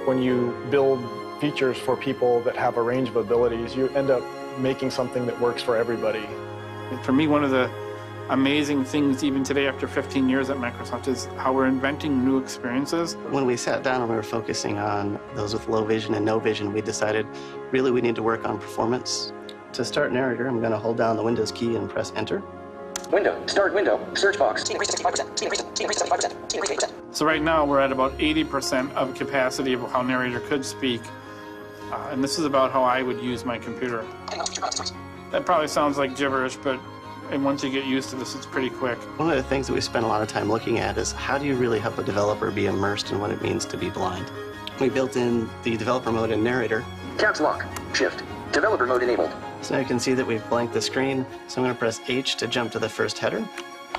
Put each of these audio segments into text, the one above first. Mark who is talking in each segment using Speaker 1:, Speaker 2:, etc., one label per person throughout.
Speaker 1: When you build features for people that have a range of abilities, you end up making something that works for everybody.
Speaker 2: For me, one of the amazing things even today after 15 years at Microsoft is how we're inventing new experiences.
Speaker 3: When we sat down and we were focusing on those with low vision and no vision, we decided really we need to work on performance. To start Narrator, I'm going to hold down the Windows key and press Enter.
Speaker 4: Window, start window, search box. Speed increase 65%, speed increase 75%, speed increase 80%.
Speaker 2: So right now we're at about 80% of capacity of how Narrator could speak. And this is about how I would use my computer. That probably sounds like gibberish, but once you get used to this, it's pretty quick.
Speaker 3: One of the things that we spend a lot of time looking at is how do you really help a developer be immersed in what it means to be blind? We built in the developer mode in Narrator.
Speaker 4: Caps lock, shift, developer mode enabled.
Speaker 3: So now you can see that we've blanked the screen. So I'm going to press H to jump to the first header.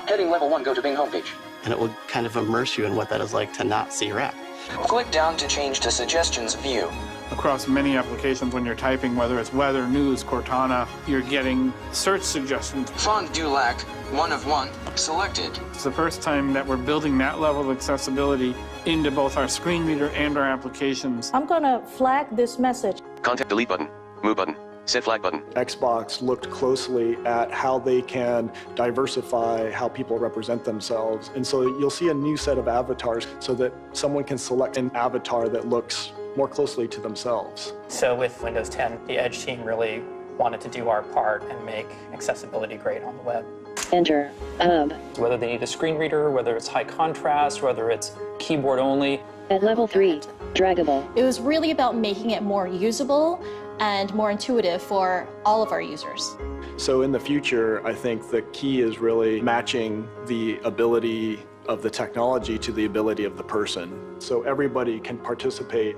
Speaker 4: Heading level 1, go to Bing homepage.
Speaker 3: And it will kind of immerse you in what that is like to not see your app.
Speaker 4: Click down to change to suggestions view.
Speaker 2: Across many applications when you're typing, whether it's weather, news, Cortana, you're getting search suggestions.
Speaker 4: Font Dulac, 1 of 1, selected.
Speaker 2: It's the first time that we're building that level of accessibility into both our screen reader and our applications.
Speaker 5: I'm going to flag this message.
Speaker 6: Content delete button, move button, set flag button.
Speaker 1: Xbox looked closely at how they can diversify how people represent themselves. And so you'll see a new set of avatars so that someone can select an avatar that looks more closely to themselves.
Speaker 7: So with Windows 10, the Edge team really wanted to do our part and make accessibility great on the web.
Speaker 8: Enter hub.
Speaker 7: Whether they need a screen reader, whether it's high contrast, whether it's keyboard only.
Speaker 8: At level 3, draggable.
Speaker 5: It was really about making it more usable and more intuitive for all of our users.
Speaker 1: So in the future, I think the key is really matching the ability of the technology to the ability of the person. So everybody can participate.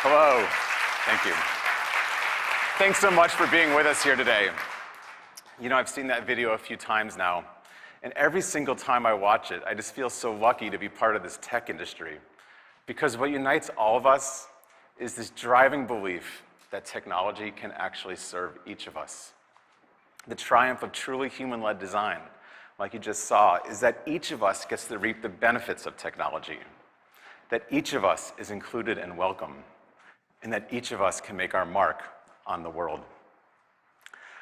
Speaker 9: Hello. Thank you. Thanks so much for being with us here today. You know, I've seen that video a few times now, and every single time I watch it, I just feel so lucky to be part of this tech industry. Because what unites all of us is this driving belief that technology can actually serve each of us. The triumph of truly human-led design, like you just saw, is that each of us gets to reap the benefits of technology, that each of us is included and welcome, and that each of us can make our mark on the world.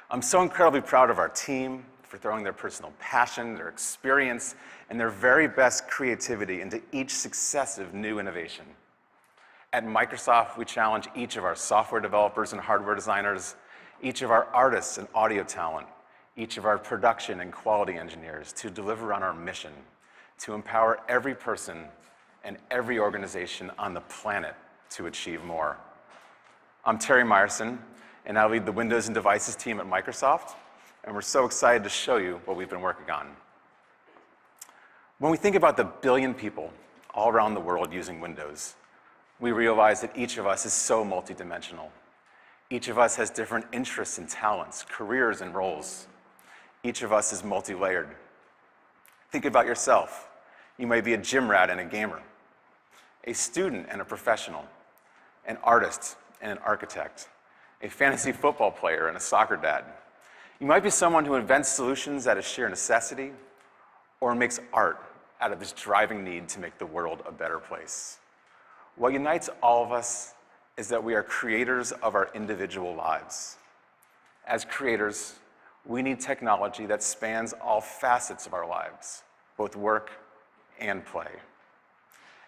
Speaker 9: I'm so incredibly proud of our team for throwing their personal passion, their experience, and their very best creativity into each successive new innovation. At Microsoft, we challenge each of our software developers and hardware designers, each of our artists and audio talent, each of our production and quality engineers to deliver on our mission, to empower every person and every organization on the planet to achieve more. I'm Terry Myerson, and I lead the Windows and Devices team at Microsoft, and we're so excited to show you what we've been working on. When we think about the billion people all around the world using Windows, we realize that each of us is so multidimensional. Each of us has different interests and talents, careers and roles. Each of us is multi-layered. Think about yourself. You may be a gym rat and a gamer, a student and a professional, an artist and an architect, a fantasy football player and a soccer dad. You might be someone who invents solutions out of sheer necessity or makes art out of this driving need to make the world a better place. What unites all of us is that we are creators of our individual lives. As creators, we need technology that spans all facets of our lives, both work and play.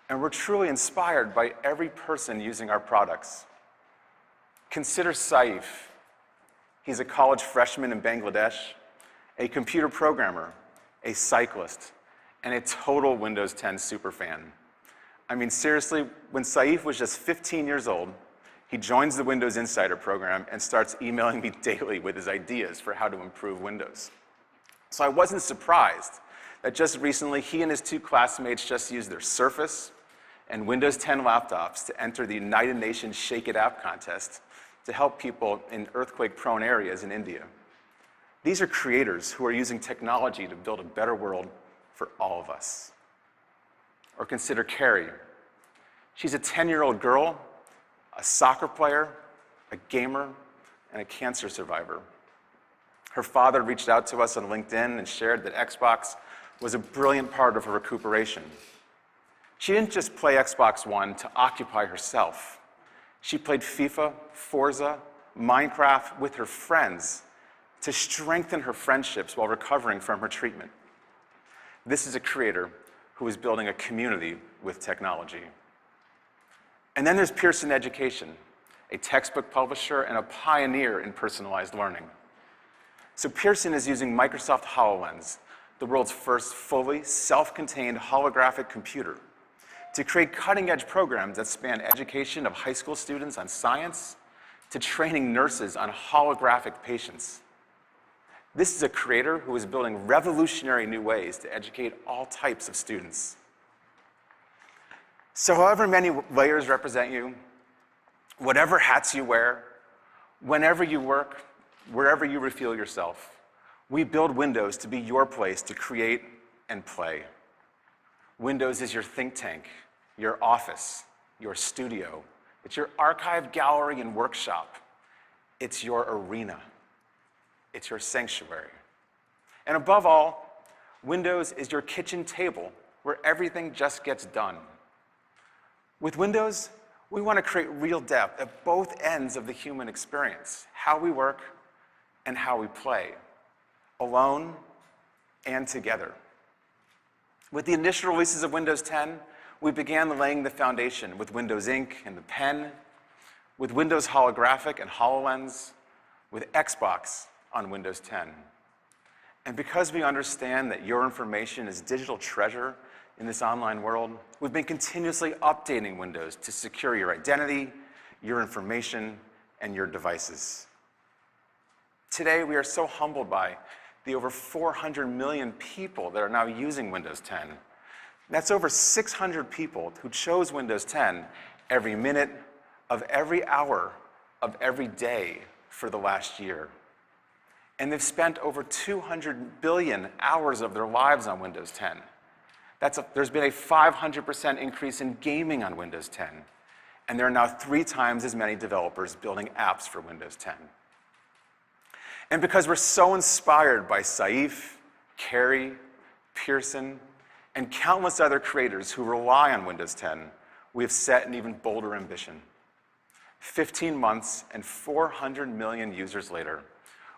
Speaker 9: And we're truly inspired by every person using our products. Consider Saif. He's a college freshman in Bangladesh, a computer programmer, a cyclist, and a total Windows 10 superfan. I mean, seriously, when Saif was just 15 years old, he joins the Windows Insider program and starts emailing me daily with his ideas for how to improve Windows. So I wasn't surprised that just recently he and his two classmates just used their Surface and Windows 10 laptops to enter the United Nations Shake It App contest to help people in earthquake-prone areas in India. These are creators who are using technology to build a better world for all of us. Or consider Carrie. She's a 10-year-old girl, a soccer player, a gamer, and a cancer survivor. Her father reached out to us on LinkedIn and shared that Xbox was a brilliant part of her recuperation. She didn't just play Xbox One to occupy herself. She played FIFA, Forza, Minecraft with her friends to strengthen her friendships while recovering from her treatment. This is a creator who is building a community with technology. And then there's Pearson Education, a textbook publisher and a pioneer in personalized learning. So Pearson is using Microsoft HoloLens, the world's first fully self-contained holographic computer, to create cutting-edge programs that span education of high school students on science to training nurses on holographic patients. This is a creator who is building revolutionary new ways to educate all types of students. So however many layers represent you, whatever hats you wear, whenever you work, wherever you refuel yourself, we build Windows to be your place to create and play. Windows is your think tank, your office, your studio. It's your archive, gallery, and workshop. It's your arena. It's your sanctuary. And above all, Windows is your kitchen table where everything just gets done. With Windows, we want to create real depth at both ends of the human experience, how we work and how we play, alone and together. With the initial releases of Windows 10, we began laying the foundation with Windows Ink and the pen, with Windows Holographic and HoloLens, with Xbox on Windows 10. And because we understand that your information is digital treasure in this online world, we've been continuously updating Windows to secure your identity, your information, and your devices. Today, we are so humbled by the over 400 million people that are now using Windows 10. That's over 600 people who chose Windows 10 every minute of every hour of every day for the last year. And they've spent over 200 billion hours of their lives on Windows 10. There's been a 500% increase in gaming on Windows 10. And there are now 3 times as many developers building apps for Windows 10. And because we're so inspired by Saif, Carrie, Pearson, and countless other creators who rely on Windows 10, we have set an even bolder ambition. 15 months and 400 million users later,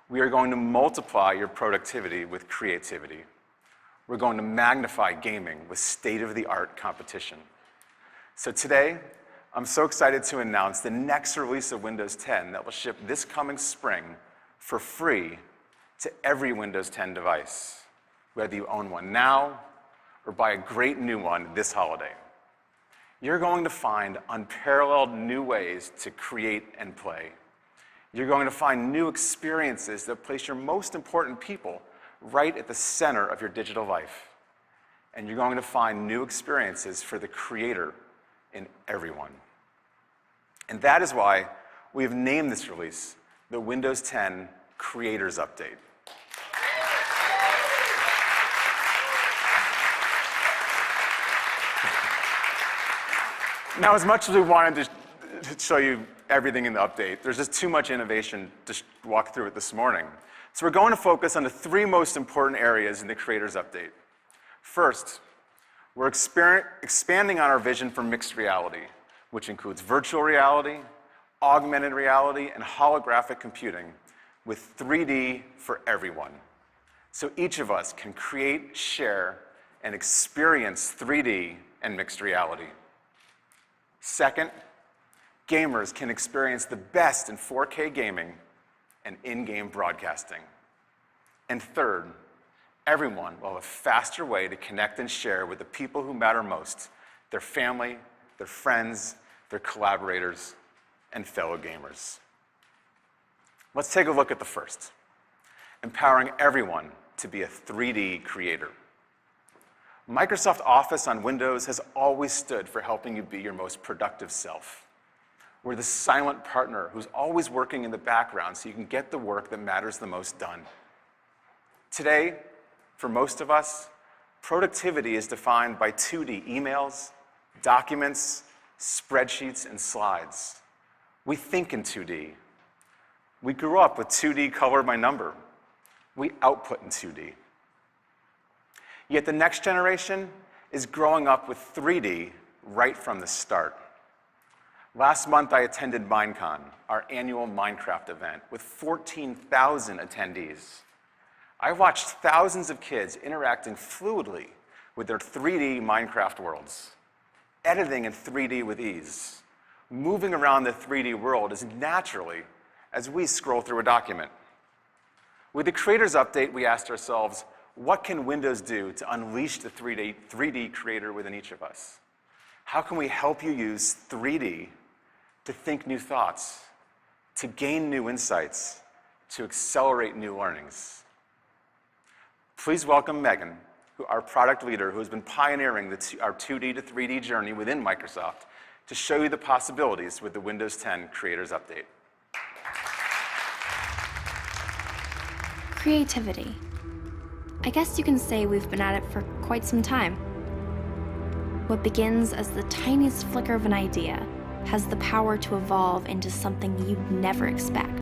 Speaker 9: we are going to multiply your productivity with creativity. We're going to magnify gaming with state-of-the-art competition. So today, I'm so excited to announce the next release of Windows 10 that will ship this coming spring for free to every Windows 10 device, whether you own one now or buy a great new one this holiday. You're going to find unparalleled new ways to create and play. You're going to find new experiences that place your most important people right at the center of your digital life. And you're going to find new experiences for the creator in everyone. And that is why we have named this release the Windows 10 Creators Update. Now, as much as we wanted to show you everything in the update, there's just too much innovation to walk through it this morning. So we're going to focus on the 3 most important areas in the Creators Update. First, we're expanding on our vision for mixed reality, which includes virtual reality, augmented reality, and holographic computing, with 3D for everyone. So each of us can create, share, and experience 3D and mixed reality. Second, gamers can experience the best in 4K gaming and in-game broadcasting. And third, everyone will have a faster way to connect and share with the people who matter most, their family, their friends, their collaborators, and fellow gamers. Let's take a look at the first, empowering everyone to be a 3D creator. Microsoft Office on Windows has always stood for helping you be your most productive self. We're the silent partner who's always working in the background so you can get the work that matters the most done. Today, for most of us, productivity is defined by 2D emails, documents, spreadsheets, and slides. We think in 2D. We grew up with 2D color by number. We output in 2D. Yet the next generation is growing up with 3D right from the start. Last month, I attended Minecon, our annual Minecraft event, with 14,000 attendees. I watched thousands of kids interacting fluidly with their 3D Minecraft worlds, editing in 3D with ease, moving around the 3D world as naturally as we scroll through a document. With the Creators Update, we asked ourselves, what can Windows do to unleash the 3D creator within each of us? How can we help you use 3D to think new thoughts, to gain new insights, to accelerate new learnings? Please welcome Megan, our product leader, who has been pioneering our 2D to 3D journey within Microsoft, to show you the possibilities with the Windows 10 Creators Update.
Speaker 10: Creativity. I guess you can say we've been at it for quite some time. What begins as the tiniest flicker of an idea has the power to evolve into something you'd never expect.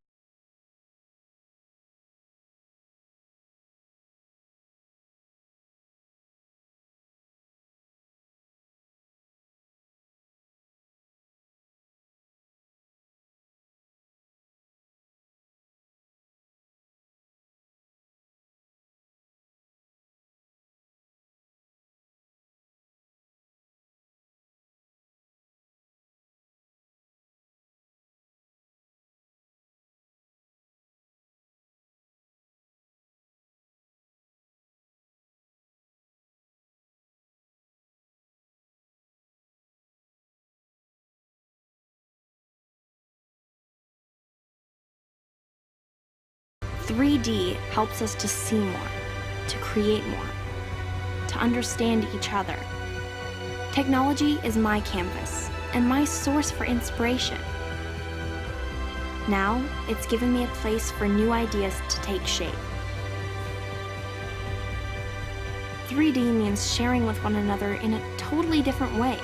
Speaker 10: "3D helps us to see more, to create more, to understand each other. Technology is my canvas and my source for inspiration. Now, it's given me a place for new ideas to take shape. 3D means sharing with one another in a totally different way.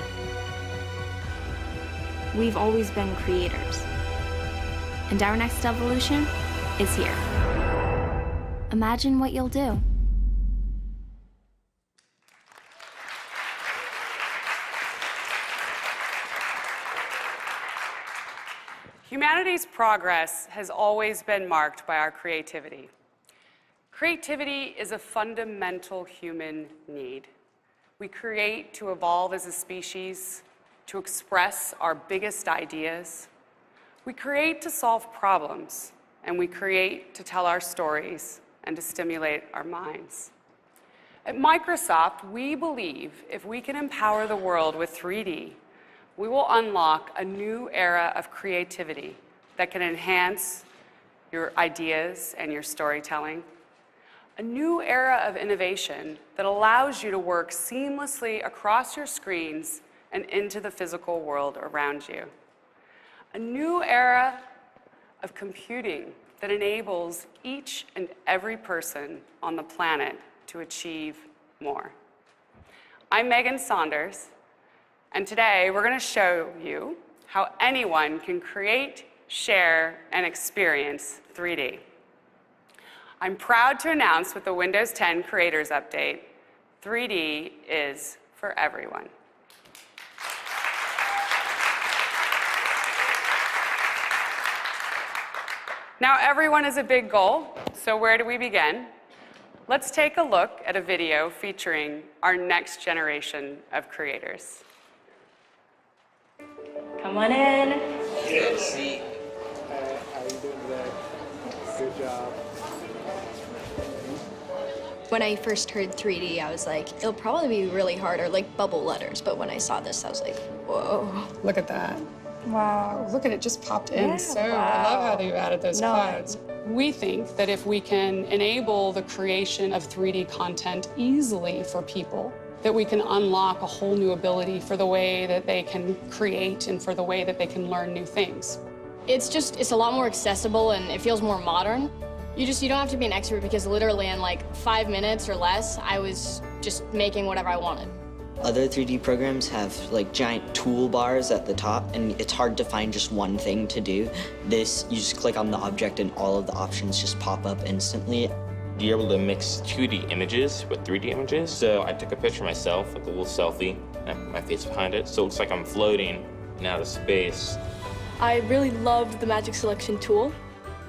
Speaker 10: We've always been creators, and our next evolution is here. Imagine what you'll do."
Speaker 11: Humanity's progress has always been marked by our creativity. Creativity is a fundamental human need. We create to evolve as a species, to express our biggest ideas. We create to solve problems, and we create to tell our stories and to stimulate our minds. At Microsoft, we believe if we can empower the world with 3D, we will unlock a new era of creativity that can enhance your ideas and your storytelling. A new era of innovation that allows you to work seamlessly across your screens and into the physical world around you. A new era of computing that enables each and every person on the planet to achieve more. I'm Megan Saunders, and today we're going to show you how anyone can create, share, and experience 3D. I'm proud to announce with the Windows 10 Creators Update, 3D is for everyone. Now, everyone is a big goal, so where do we begin? Let's take a look at a video featuring our next generation of creators.
Speaker 5: Come on in.
Speaker 12: Good to see.
Speaker 1: How are you doing today? Good job.
Speaker 13: When I first heard 3D, I was like, it'll probably be really hard, or like bubble letters. But when I saw this, I was like, whoa.
Speaker 11: Look at that. Wow, look at it, just popped in.
Speaker 13: Yeah,
Speaker 11: So
Speaker 13: wow.
Speaker 11: I love how you added those clouds. We think that if we can enable the creation of 3D content easily for people, that we can unlock a whole new ability for the way that they can create and for the way that they can learn new things.
Speaker 13: It's a lot more accessible and it feels more modern. You don't have to be an expert, because literally in like 5 minutes or less, I was just making whatever I wanted.
Speaker 12: Other 3D programs have like giant toolbars at the top, and it's hard to find just one thing to do. This, you just click on the object and all of the options just pop up instantly.
Speaker 14: You're able to mix 2D images with 3D images. So I took a picture of myself, like a little selfie, and I put my face behind it. So it looks like I'm floating in outer space.
Speaker 15: I really loved the magic selection tool,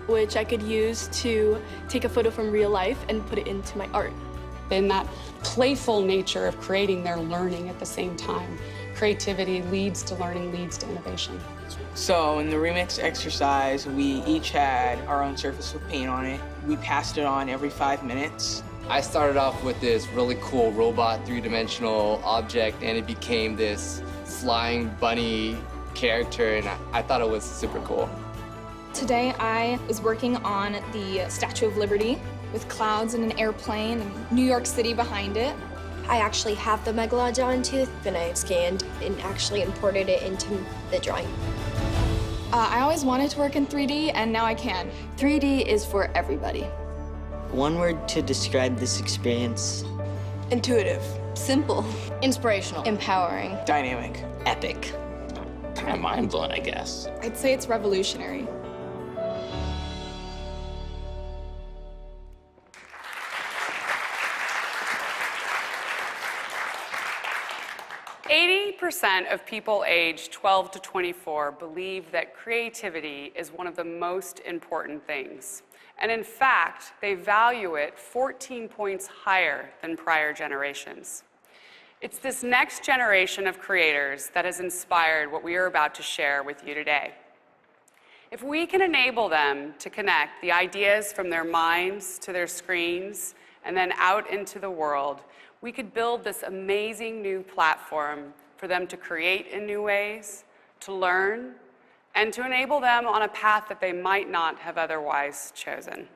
Speaker 15: which I could use to take a photo from real life and put it into my art.
Speaker 11: In that playful nature of creating, they're learning at the same time. Creativity leads to learning, leads to innovation.
Speaker 16: So in the remix exercise, we each had our own surface with paint on it. We passed it on every 5 minutes.
Speaker 17: I started off with this really cool robot three-dimensional object, and it became this flying bunny character, and I thought it was super cool.
Speaker 18: Today I was working on the Statue of Liberty with clouds and an airplane and New York City behind it.
Speaker 19: I actually have the Megalodon tooth, and I scanned and actually imported it into the drawing.
Speaker 18: I always wanted to work in 3D, and now I can.
Speaker 20: 3D is for everybody.
Speaker 12: One word to describe this experience.
Speaker 15: Intuitive.
Speaker 20: Simple.
Speaker 13: Inspirational.
Speaker 20: Empowering.
Speaker 16: Dynamic.
Speaker 12: Epic.
Speaker 14: Kind of mind-blowing, I guess.
Speaker 18: I'd say it's revolutionary.
Speaker 11: % of people aged 12 to 24 believe that creativity is one of the most important things. And in fact, they value it 14 points higher than prior generations. It's this next generation of creators that has inspired what we are about to share with you today. If we can enable them to connect the ideas from their minds to their screens and then out into the world, we could build this amazing new platform for them to create in new ways, to learn, and to enable them on a path that they might not have otherwise chosen.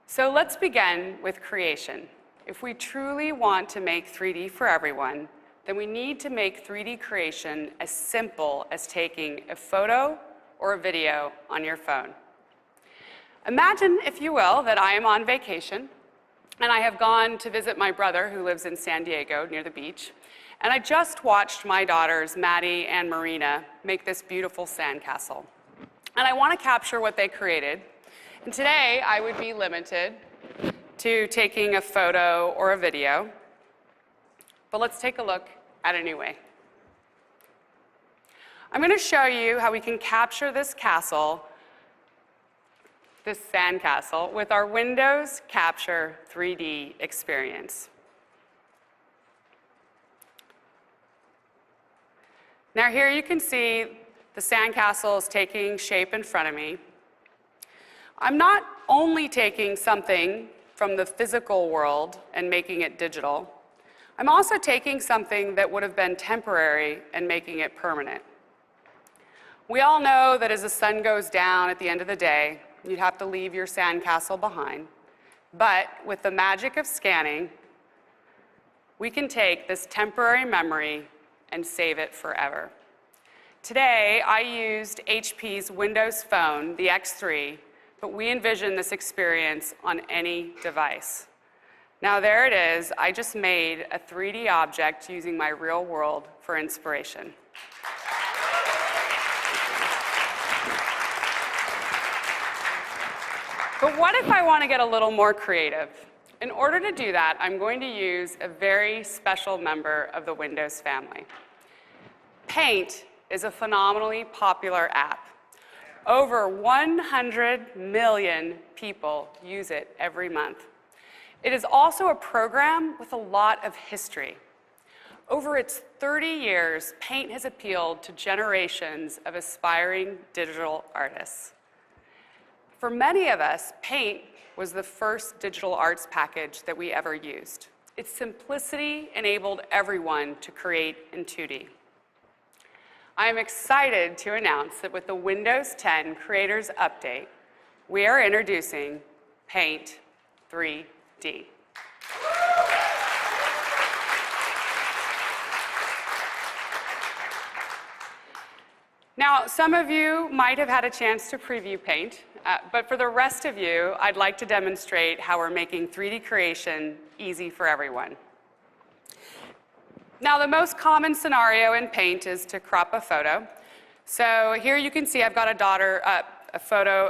Speaker 11: So let's begin with creation. If we truly want to make 3D for everyone, then we need to make 3D creation as simple as taking a photo or a video on your phone. Imagine, if you will, that I am on vacation, and I have gone to visit my brother who lives in San Diego near the beach, and I just watched my daughters, Maddie and Marina, make this beautiful sandcastle. And I want to capture what they created. And today, I would be limited to taking a photo or a video. But let's take a look at a new way. I'm going to show you how we can capture this castle, this sandcastle, with our Windows Capture 3D experience. Now here you can see the sandcastle is taking shape in front of me. I'm not only taking something from the physical world and making it digital. I'm also taking something that would have been temporary and making it permanent. We all know that as the sun goes down at the end of the day, you'd have to leave your sandcastle behind. But with the magic of scanning, we can take this temporary memory and save it forever. Today, I used HP's Windows Phone, the X3, but we envision this experience on any device. Now there it is. I just made a 3D object using my real world for inspiration. But what if I want to get a little more creative? In order to do that, I'm going to use a very special member of the Windows family. Paint is a phenomenally popular app. Over 100 million people use it every month. It is also a program with a lot of history. Over its 30 years, Paint has appealed to generations of aspiring digital artists. For many of us, Paint was the first digital arts package that we ever used. Its simplicity enabled everyone to create in 2D. I am excited to announce that with the Windows 10 Creators Update, we are introducing Paint 3D. Now, some of you might have had a chance to preview Paint, but for the rest of you, I'd like to demonstrate how we're making 3D creation easy for everyone. Now, the most common scenario in Paint is to crop a photo. So here you can see I've got a photo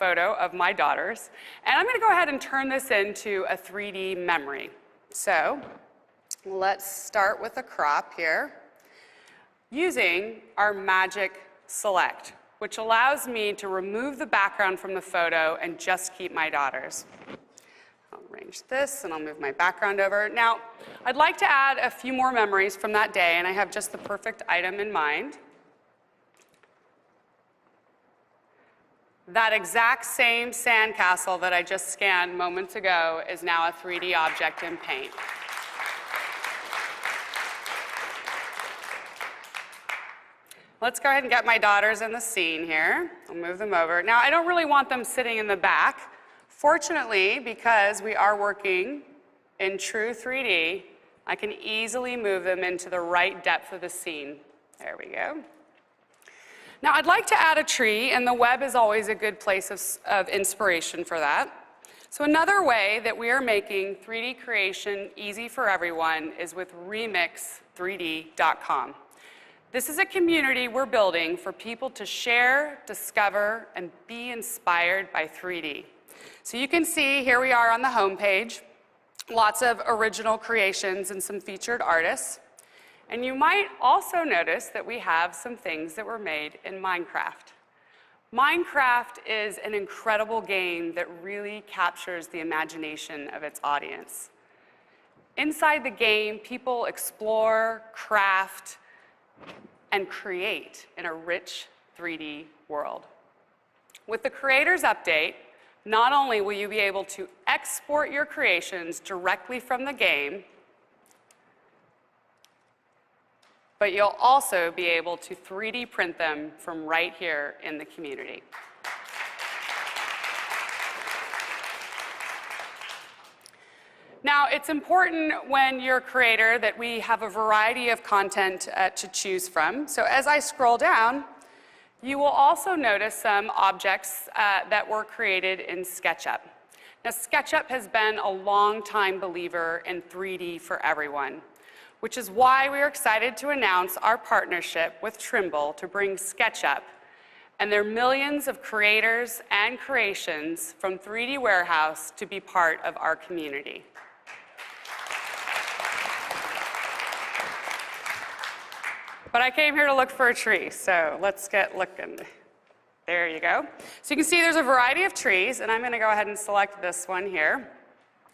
Speaker 11: photo of my daughters. And I'm going to go ahead and turn this into a 3D memory. So let's start with a crop here using our Magic Select, which allows me to remove the background from the photo and just keep my daughters. I'll arrange this and I'll move my background over. Now, I'd like to add a few more memories from that day, and I have just the perfect item in mind. That exact same sandcastle that I just scanned moments ago is now a 3D object in Paint. Let's go ahead and get my daughters in the scene here. I'll move them over. Now, I don't really want them sitting in the back. Fortunately, because we are working in true 3D, I can easily move them into the right depth of the scene. There we go. Now, I'd like to add a tree, and the web is always a good place of inspiration for that. So another way that we are making 3D creation easy for everyone is with remix3d.com. This is a community we're building for people to share, discover, and be inspired by 3D. So you can see here we are on the home page, lots of original creations and some featured artists. And you might also notice that we have some things that were made in Minecraft. Minecraft is an incredible game that really captures the imagination of its audience. Inside the game, people explore, craft, and create in a rich 3D world. With the Creators Update, not only will you be able to export your creations directly from the game, but you'll also be able to 3D print them from right here in the community. Now, it's important when you're a creator that we have a variety of content to choose from. So as I scroll down, you will also notice some objects that were created in SketchUp. Now, SketchUp has been a long-time believer in 3D for everyone, which is why we are excited to announce our partnership with Trimble to bring SketchUp and their millions of creators and creations from 3D Warehouse to be part of our community. But I came here to look for a tree, so let's get looking. There you go. So you can see there's a variety of trees, and I'm going to go ahead and select this one here.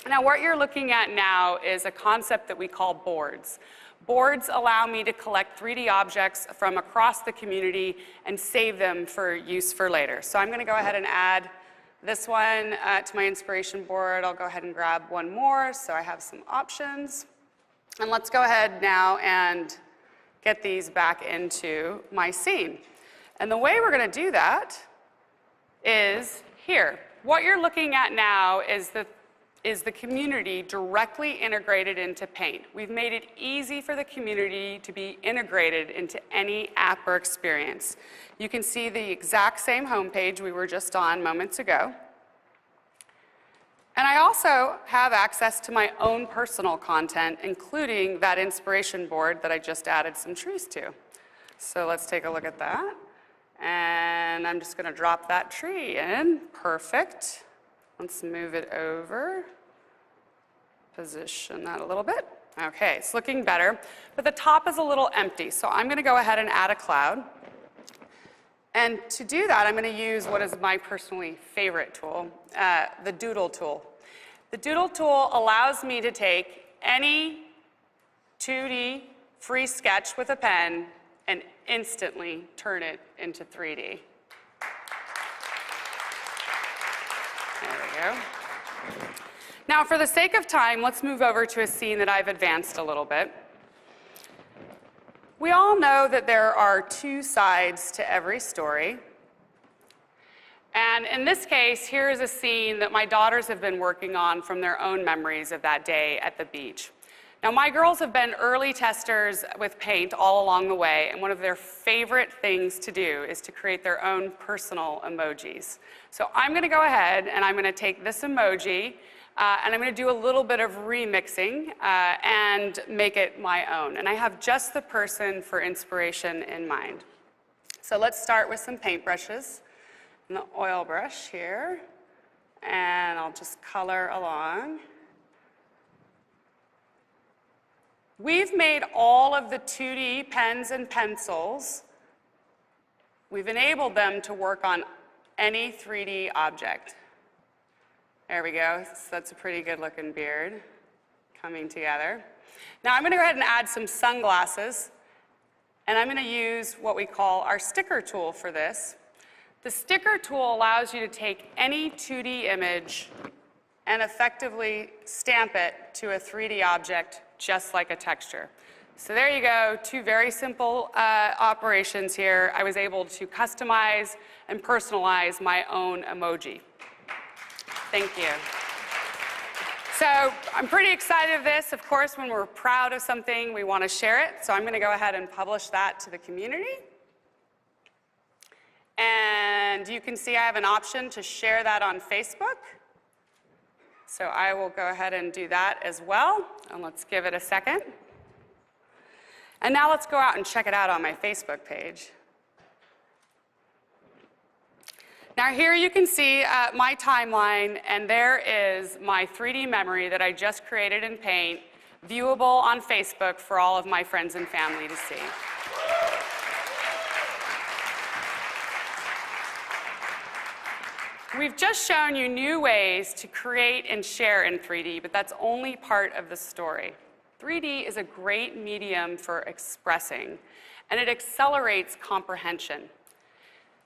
Speaker 11: Now, what you're looking at now is a concept that we call boards. Boards allow me to collect 3D objects from across the community and save them for use for later. So I'm going to go ahead and add this one to my inspiration board. I'll go ahead and grab one more so I have some options. And let's go ahead now and get these back into my scene. And the way we're going to do that is here. What you're looking at now is the community directly integrated into Paint. We've made it easy for the community to be integrated into any app or experience. You can see the exact same homepage we were just on moments ago. And I also have access to my own personal content, including that inspiration board that I just added some trees to. So let's take a look at that. And I'm just going to drop that tree in. Perfect. Let's move it over. Position that a little bit. Okay, it's looking better. But the top is a little empty, so I'm going to go ahead and add a cloud. And to do that, I'm going to use what is my personally favorite tool, the Doodle tool. The Doodle tool allows me to take any 2D free sketch with a pen and instantly turn it into 3D. There we go. Now, for the sake of time, let's move over to a scene that I've advanced a little bit. We all know that there are two sides to every story. And in this case, here is a scene that my daughters have been working on from their own memories of that day at the beach. Now, my girls have been early testers with Paint all along the way, and one of their favorite things to do is to create their own personal emojis. So I'm going to go ahead and I'm going to take this emoji and I'm going to do a little bit of remixing and make it my own. And I have just the person for inspiration in mind. So let's start with some paintbrushes. and the oil brush here, and I'll just color along. We've made all of the 2D pens and pencils. We've enabled them to work on any 3D object. There we go. So that's a pretty good looking beard coming together. Now I'm going to go ahead and add some sunglasses, and I'm going to use what we call our sticker tool for this. The sticker tool allows you to take any 2D image and effectively stamp it to a 3D object just like a texture. So there you go, two very simple operations here. I was able to customize and personalize my own emoji. Thank you. So I'm pretty excited of this. Of course, when we're proud of something, we want to share it. So I'm going to go ahead and publish that to the community. And you can see I have an option to share that on Facebook. So I will go ahead and do that as well. And let's give it a second. And now let's go out and check it out on my Facebook page. Now here you can see my timeline, and there is my 3D memory that I just created in Paint, viewable on Facebook for all of my friends and family to see. We've just shown you new ways to create and share in 3D, but that's only part of the story. 3D is a great medium for expressing, and it accelerates comprehension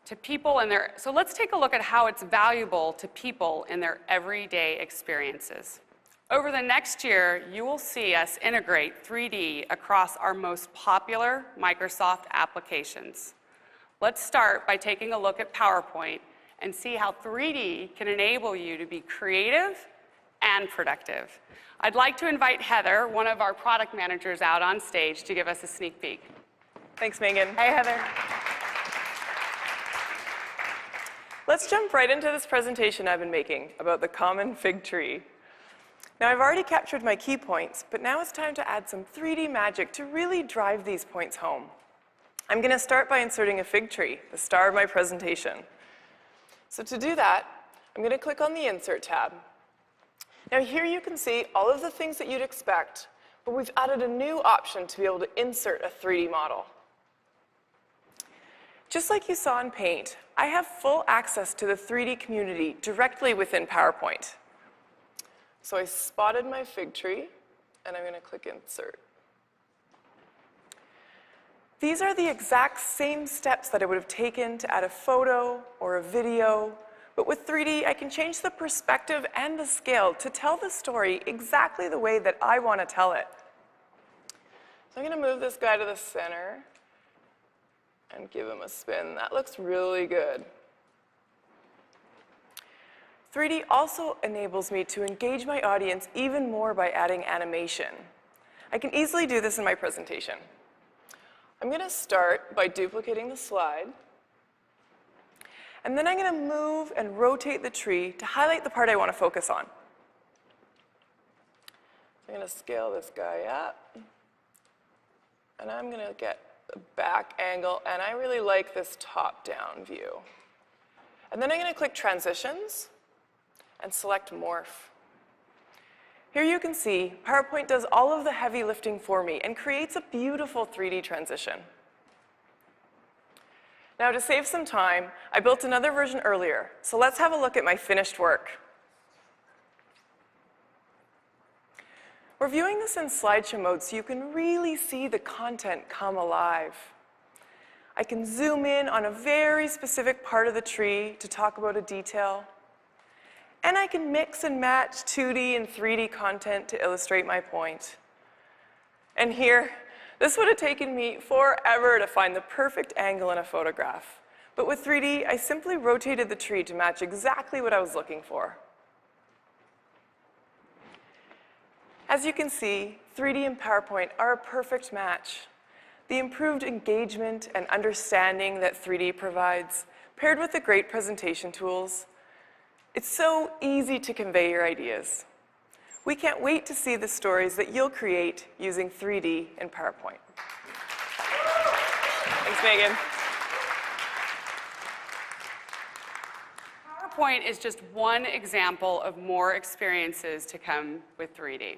Speaker 11: to people in their, so let's take a look at how it's valuable to people in their everyday experiences. Over the next year, you will see us integrate 3D across our most popular Microsoft applications. Let's start by taking a look at PowerPoint and see how 3D can enable you to be creative and productive. I'd like to invite Heather, one of our product managers, out on stage to give us a sneak peek.
Speaker 21: Thanks, Megan.
Speaker 11: Hey, Heather.
Speaker 21: Let's jump right into this presentation I've been making about the common fig tree. Now, I've already captured my key points, but now it's time to add some 3D magic to really drive these points home. I'm going to start by inserting a fig tree, the star of my presentation. So to do that, I'm going to click on the Insert tab. Now here you can see all of the things that you'd expect, but we've added a new option to be able to insert a 3D model. Just like you saw in Paint, I have full access to the 3D community directly within PowerPoint. So I spotted my fig tree, and I'm going to click Insert. These are the exact same steps that I would have taken to add a photo or a video, but with 3D, I can change the perspective and the scale to tell the story exactly the way that I want to tell it. So I'm going to move this guy to the center and give him a spin. That looks really good. 3D also enables me to engage my audience even more by adding animation. I can easily do this in my presentation. I'm going to start by duplicating the slide, and then I'm going to move and rotate the tree to highlight the part I want to focus on. I'm going to scale this guy up, and I'm going to get the back angle, and I really like this top-down view. And then I'm going to click Transitions and select Morph. Here you can see PowerPoint does all of the heavy lifting for me and creates a beautiful 3D transition. Now, to save some time, I built another version earlier, so let's have a look at my finished work. We're viewing this in slideshow mode so you can really see the content come alive. I can zoom in on a very specific part of the tree to talk about a detail. And I can mix and match 2D and 3D content to illustrate my point. And here, this would have taken me forever to find the perfect angle in a photograph. But with 3D, I simply rotated the tree to match exactly what I was looking for. As you can see, 3D and PowerPoint are a perfect match. The improved engagement and understanding that 3D provides, paired with the great presentation tools, it's so easy to convey your ideas. We can't wait to see the stories that you'll create using 3D and PowerPoint. Thanks, Megan.
Speaker 11: PowerPoint is just one example of more experiences to come with 3D.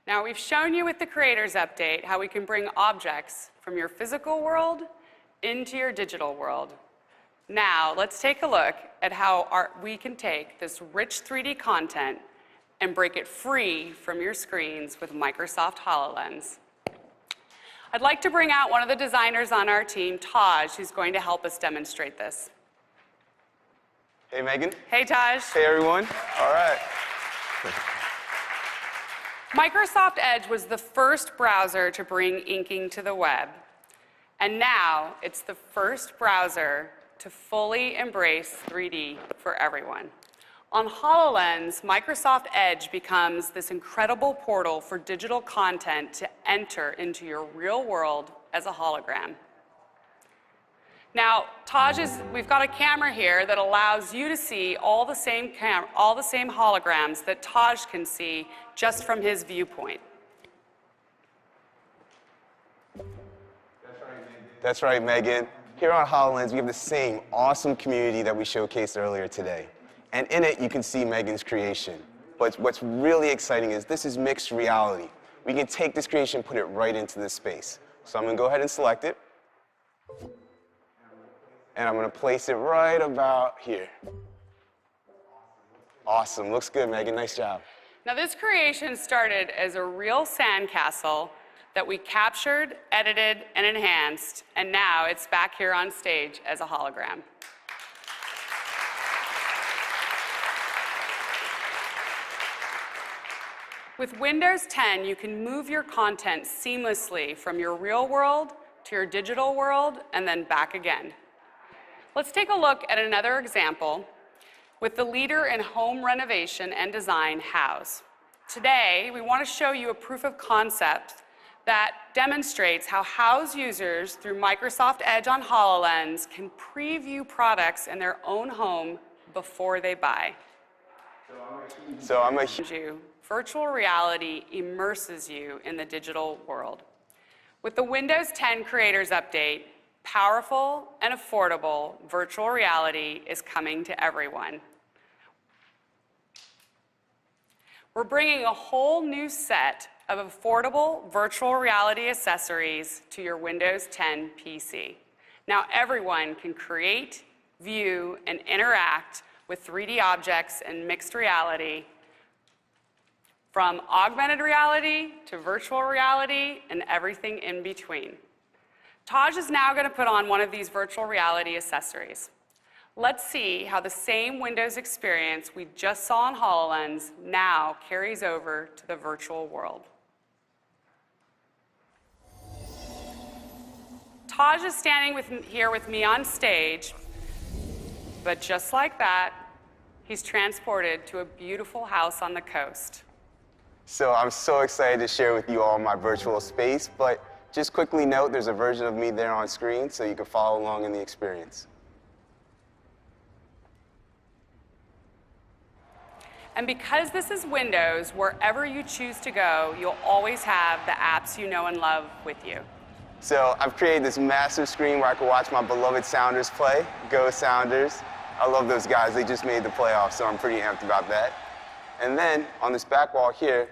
Speaker 11: Now, we've shown you with the Creators Update how we can bring objects from your physical world into your digital world. Now, let's take a look at how we can take this rich 3D content and break it free from your screens with Microsoft HoloLens. I'd like to bring out one of the designers on our team, Taj, who's going to help us demonstrate this.
Speaker 3: Hey, Megan.
Speaker 11: Hey, Taj.
Speaker 3: Hey, everyone. All right.
Speaker 11: Microsoft Edge was the first browser to bring inking to the web. And now it's the first browser to fully embrace 3D for everyone. On HoloLens, Microsoft Edge becomes this incredible portal for digital content to enter into your real world as a hologram. Now, we've got a camera here that allows you to see all the same holograms that Taj can see just from his viewpoint.
Speaker 3: That's right, Megan. Here on HoloLens, we have the same awesome community that we showcased earlier today. And in it, you can see Megan's creation. But what's really exciting is this is mixed reality. We can take this creation and put it right into this space. So I'm going to go ahead and select it. And I'm going to place it right about here. Awesome. Looks good, Megan. Nice job.
Speaker 11: Now, this creation started as a real sandcastle that we captured, edited, and enhanced, and now it's back here on stage as a hologram. With Windows 10, you can move your content seamlessly from your real world to your digital world and then back again. Let's take a look at another example with the leader in home renovation and design, Houzz. Today, we want to show you a proof of concept that demonstrates how Houzz users through Microsoft Edge on HoloLens can preview products in their own home before they buy. Virtual reality immerses you in the digital world. With the Windows 10 Creators Update, powerful and affordable virtual reality is coming to everyone. We're bringing a whole new set of affordable virtual reality accessories to your Windows 10 PC. Now everyone can create, view, and interact with 3D objects and mixed reality, from augmented reality to virtual reality and everything in between. Taj is now going to put on one of these virtual reality accessories. Let's see how the same Windows experience we just saw on HoloLens now carries over to the virtual world. Taj is standing here with me on stage, but just like that, he's transported to a beautiful house on the coast.
Speaker 3: So I'm so excited to share with you all my virtual space, but just quickly note there's a version of me there on screen so you can follow along in the experience.
Speaker 11: And because this is Windows, wherever you choose to go, you'll always have the apps you know and love with you.
Speaker 3: So I've created this massive screen where I can watch my beloved Sounders play. Go Sounders. I love those guys. They just made the playoffs, so I'm pretty amped about that. And then on this back wall here,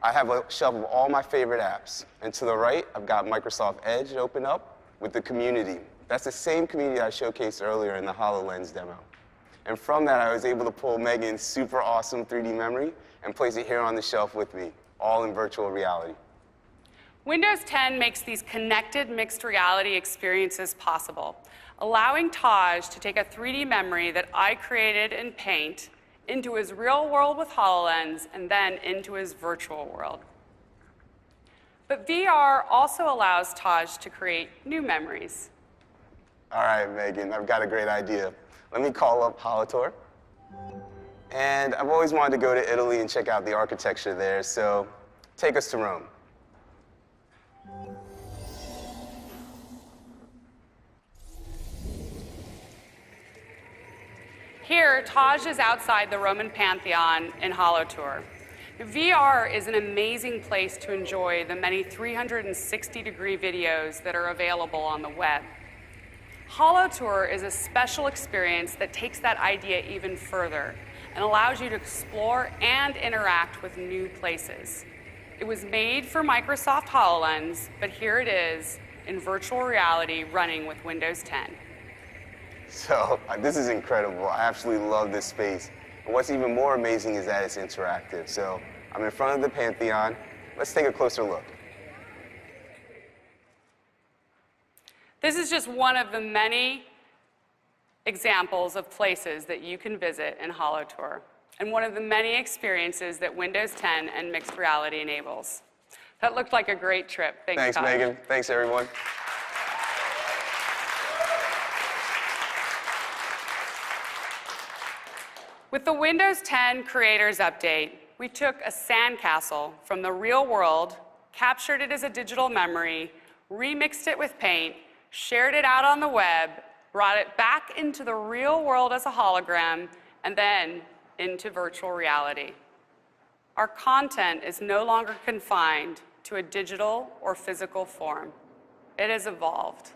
Speaker 3: I have a shelf of all my favorite apps. And to the right, I've got Microsoft Edge open up with the community. That's the same community I showcased earlier in the HoloLens demo. And from that, I was able to pull Megan's super awesome 3D memory and place it here on the shelf with me, all in virtual reality.
Speaker 11: Windows 10 makes these connected mixed reality experiences possible, allowing Taj to take a 3D memory that I created in Paint into his real world with HoloLens and then into his virtual world. But VR also allows Taj to create new memories.
Speaker 3: All right, Megan, I've got a great idea. Let me call up Holotor. And I've always wanted to go to Italy and check out the architecture there, so take us to Rome.
Speaker 11: Here, Taj is outside the Roman Pantheon in Holotour. VR is an amazing place to enjoy the many 360-degree videos that are available on the web. HoloTour is a special experience that takes that idea even further and allows you to explore and interact with new places. It was made for Microsoft HoloLens, but here it is in virtual reality running with Windows 10.
Speaker 3: So this is incredible. I absolutely love this space. And what's even more amazing is that it's interactive. So I'm in front of the Pantheon. Let's take a closer look.
Speaker 11: This is just one of the many examples of places that you can visit in HoloTour, and one of the many experiences that Windows 10 and mixed reality enables. That looked like a great trip. Thanks, Todd.
Speaker 3: Megan. Thanks, everyone.
Speaker 11: With the Windows 10 Creators Update, we took a sandcastle from the real world, captured it as a digital memory, remixed it with Paint, shared it out on the web, brought it back into the real world as a hologram, and then into virtual reality. Our content is no longer confined to a digital or physical form. It has evolved.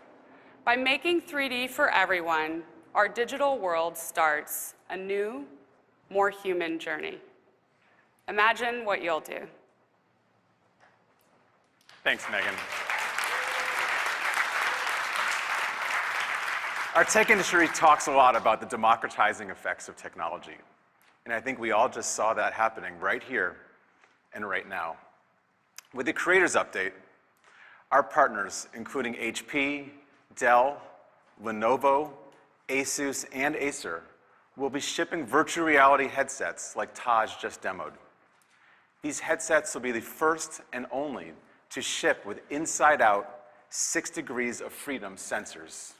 Speaker 11: By making 3D for everyone, our digital world starts a new, more human journey. Imagine what you'll do.
Speaker 9: Thanks, Megan. Our tech industry talks a lot about the democratizing effects of technology. And I think we all just saw that happening right here and right now. With the Creators Update, our partners, including HP, Dell, Lenovo, Asus, and Acer, will be shipping virtual reality headsets like Taj just demoed. These headsets will be the first and only to ship with inside-out 6 degrees of freedom sensors.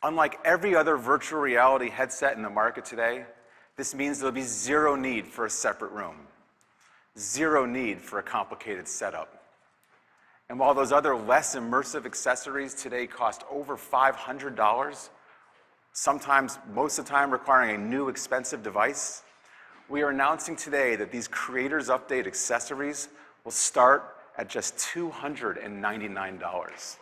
Speaker 9: Unlike every other virtual reality headset in the market today, this means there'll be zero need for a separate room, zero need for a complicated setup. And while those other less immersive accessories today cost over $500, sometimes, most of the time, requiring a new expensive device, we are announcing today that these Creators Update accessories will start at just $299.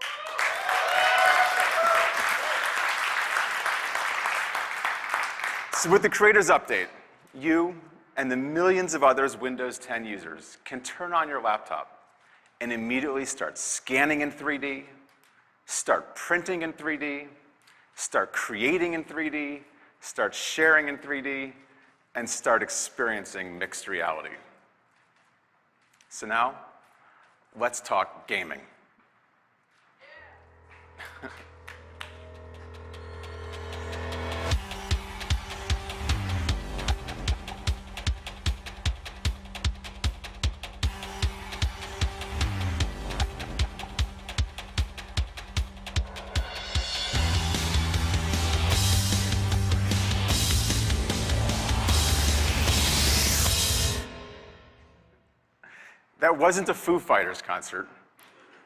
Speaker 9: So with the Creators Update, you and the millions of others Windows 10 users can turn on your laptop and immediately start scanning in 3D, start printing in 3D, start creating in 3D, start sharing in 3D, and start experiencing mixed reality. So now, let's talk gaming. That wasn't a Foo Fighters concert,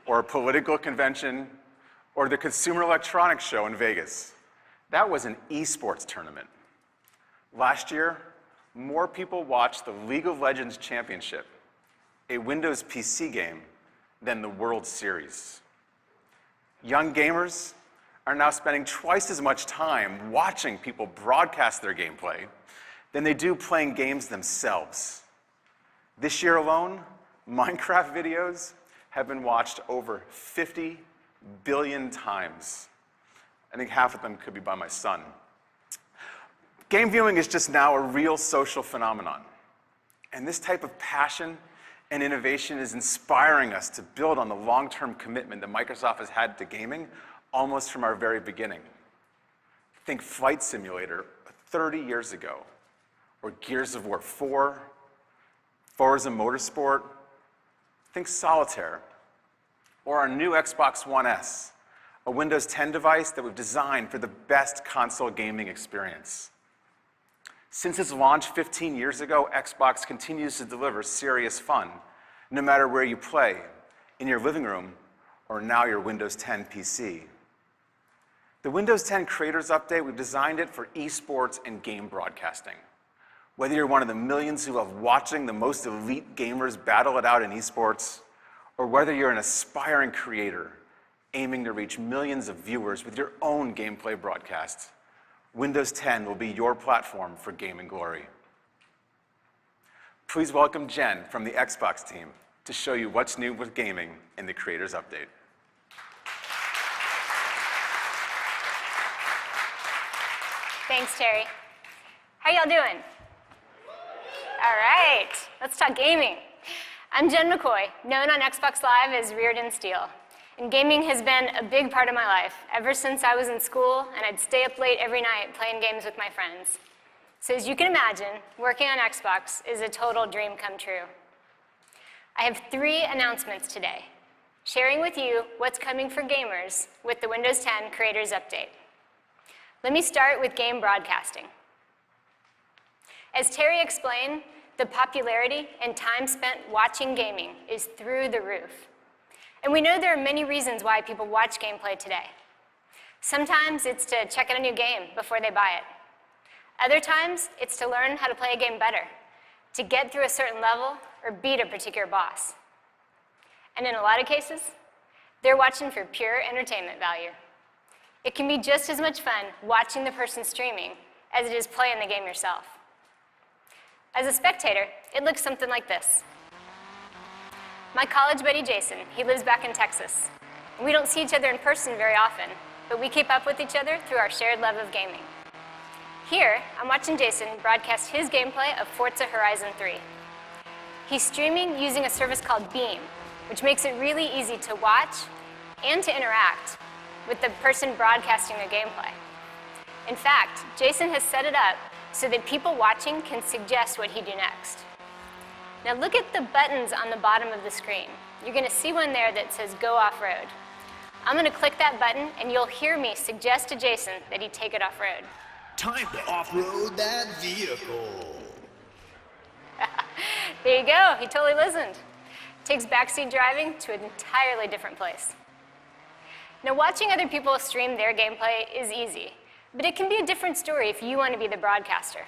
Speaker 9: or a political convention, or the Consumer Electronics Show in Vegas. That was an esports tournament. Last year, more people watched the League of Legends Championship, a Windows PC game, than the World Series. Young gamers are now spending twice as much time watching people broadcast their gameplay than they do playing games themselves. This year alone, Minecraft videos have been watched over 50 billion times. I think half of them could be by my son. Game viewing is just now a real social phenomenon. And this type of passion and innovation is inspiring us to build on the long-term commitment that Microsoft has had to gaming almost from our very beginning. Think Flight Simulator 30 years ago, or Gears of War 4, Forza Motorsport. Think Solitaire, or our new Xbox One S, a Windows 10 device that we've designed for the best console gaming experience. Since its launch 15 years ago, Xbox continues to deliver serious fun, no matter where you play, in your living room, or now your Windows 10 PC. The Windows 10 Creators Update, we've designed it for esports and game broadcasting. Whether you're one of the millions who love watching the most elite gamers battle it out in esports, or whether you're an aspiring creator, aiming to reach millions of viewers with your own gameplay broadcasts. Windows 10 will be your platform for gaming glory. Please welcome Jen from the Xbox team to show you what's new with gaming in the Creators Update.
Speaker 4: Thanks, Terry. How y'all doing? All right, let's talk gaming. I'm Jen McCoy, known on Xbox Live as Reared in Steel. And gaming has been a big part of my life ever since I was in school and I'd stay up late every night playing games with my friends. So as you can imagine, working on Xbox is a total dream come true. I have 3 announcements today, sharing with you what's coming for gamers with the Windows 10 Creators Update. Let me start with game broadcasting. As Terry explained, the popularity and time spent watching gaming is through the roof. And we know there are many reasons why people watch gameplay today. Sometimes it's to check out a new game before they buy it. Other times, it's to learn how to play a game better, to get through a certain level or beat a particular boss. And in a lot of cases, they're watching for pure entertainment value. It can be just as much fun watching the person streaming as it is playing the game yourself. As a spectator, it looks something like this. My college buddy Jason, he lives back in Texas. We don't see each other in person very often, but we keep up with each other through our shared love of gaming. Here, I'm watching Jason broadcast his gameplay of Forza Horizon 3. He's streaming using a service called Beam, which makes it really easy to watch and to interact with the person broadcasting their gameplay. In fact, Jason has set it up so that people watching can suggest what he do next. Now look at the buttons on the bottom of the screen. You're going to see one there that says Go Off-Road. I'm going to click that button and you'll hear me suggest to Jason that he take it off-road.
Speaker 22: Time to off-road that vehicle.
Speaker 4: There you go, he totally listened. Takes backseat driving to an entirely different place. Now watching other people stream their gameplay is easy, but it can be a different story if you want to be the broadcaster.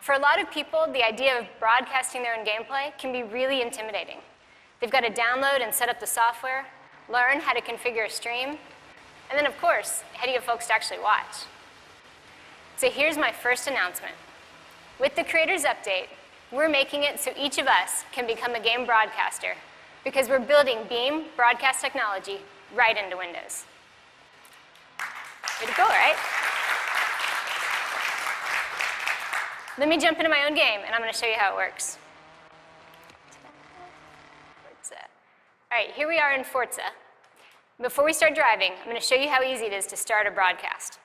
Speaker 4: For a lot of people, the idea of broadcasting their own gameplay can be really intimidating. They've got to download and set up the software, learn how to configure a stream, and then of course, how to get folks to actually watch. So here's my first announcement. With the Creators Update, we're making it so each of us can become a game broadcaster because we're building Beam broadcast technology right into Windows. Way to go, right? Let me jump into my own game, and I'm going to show you how it works. All right, here we are in Forza. Before we start driving, I'm going to show you how easy it is to start a broadcast.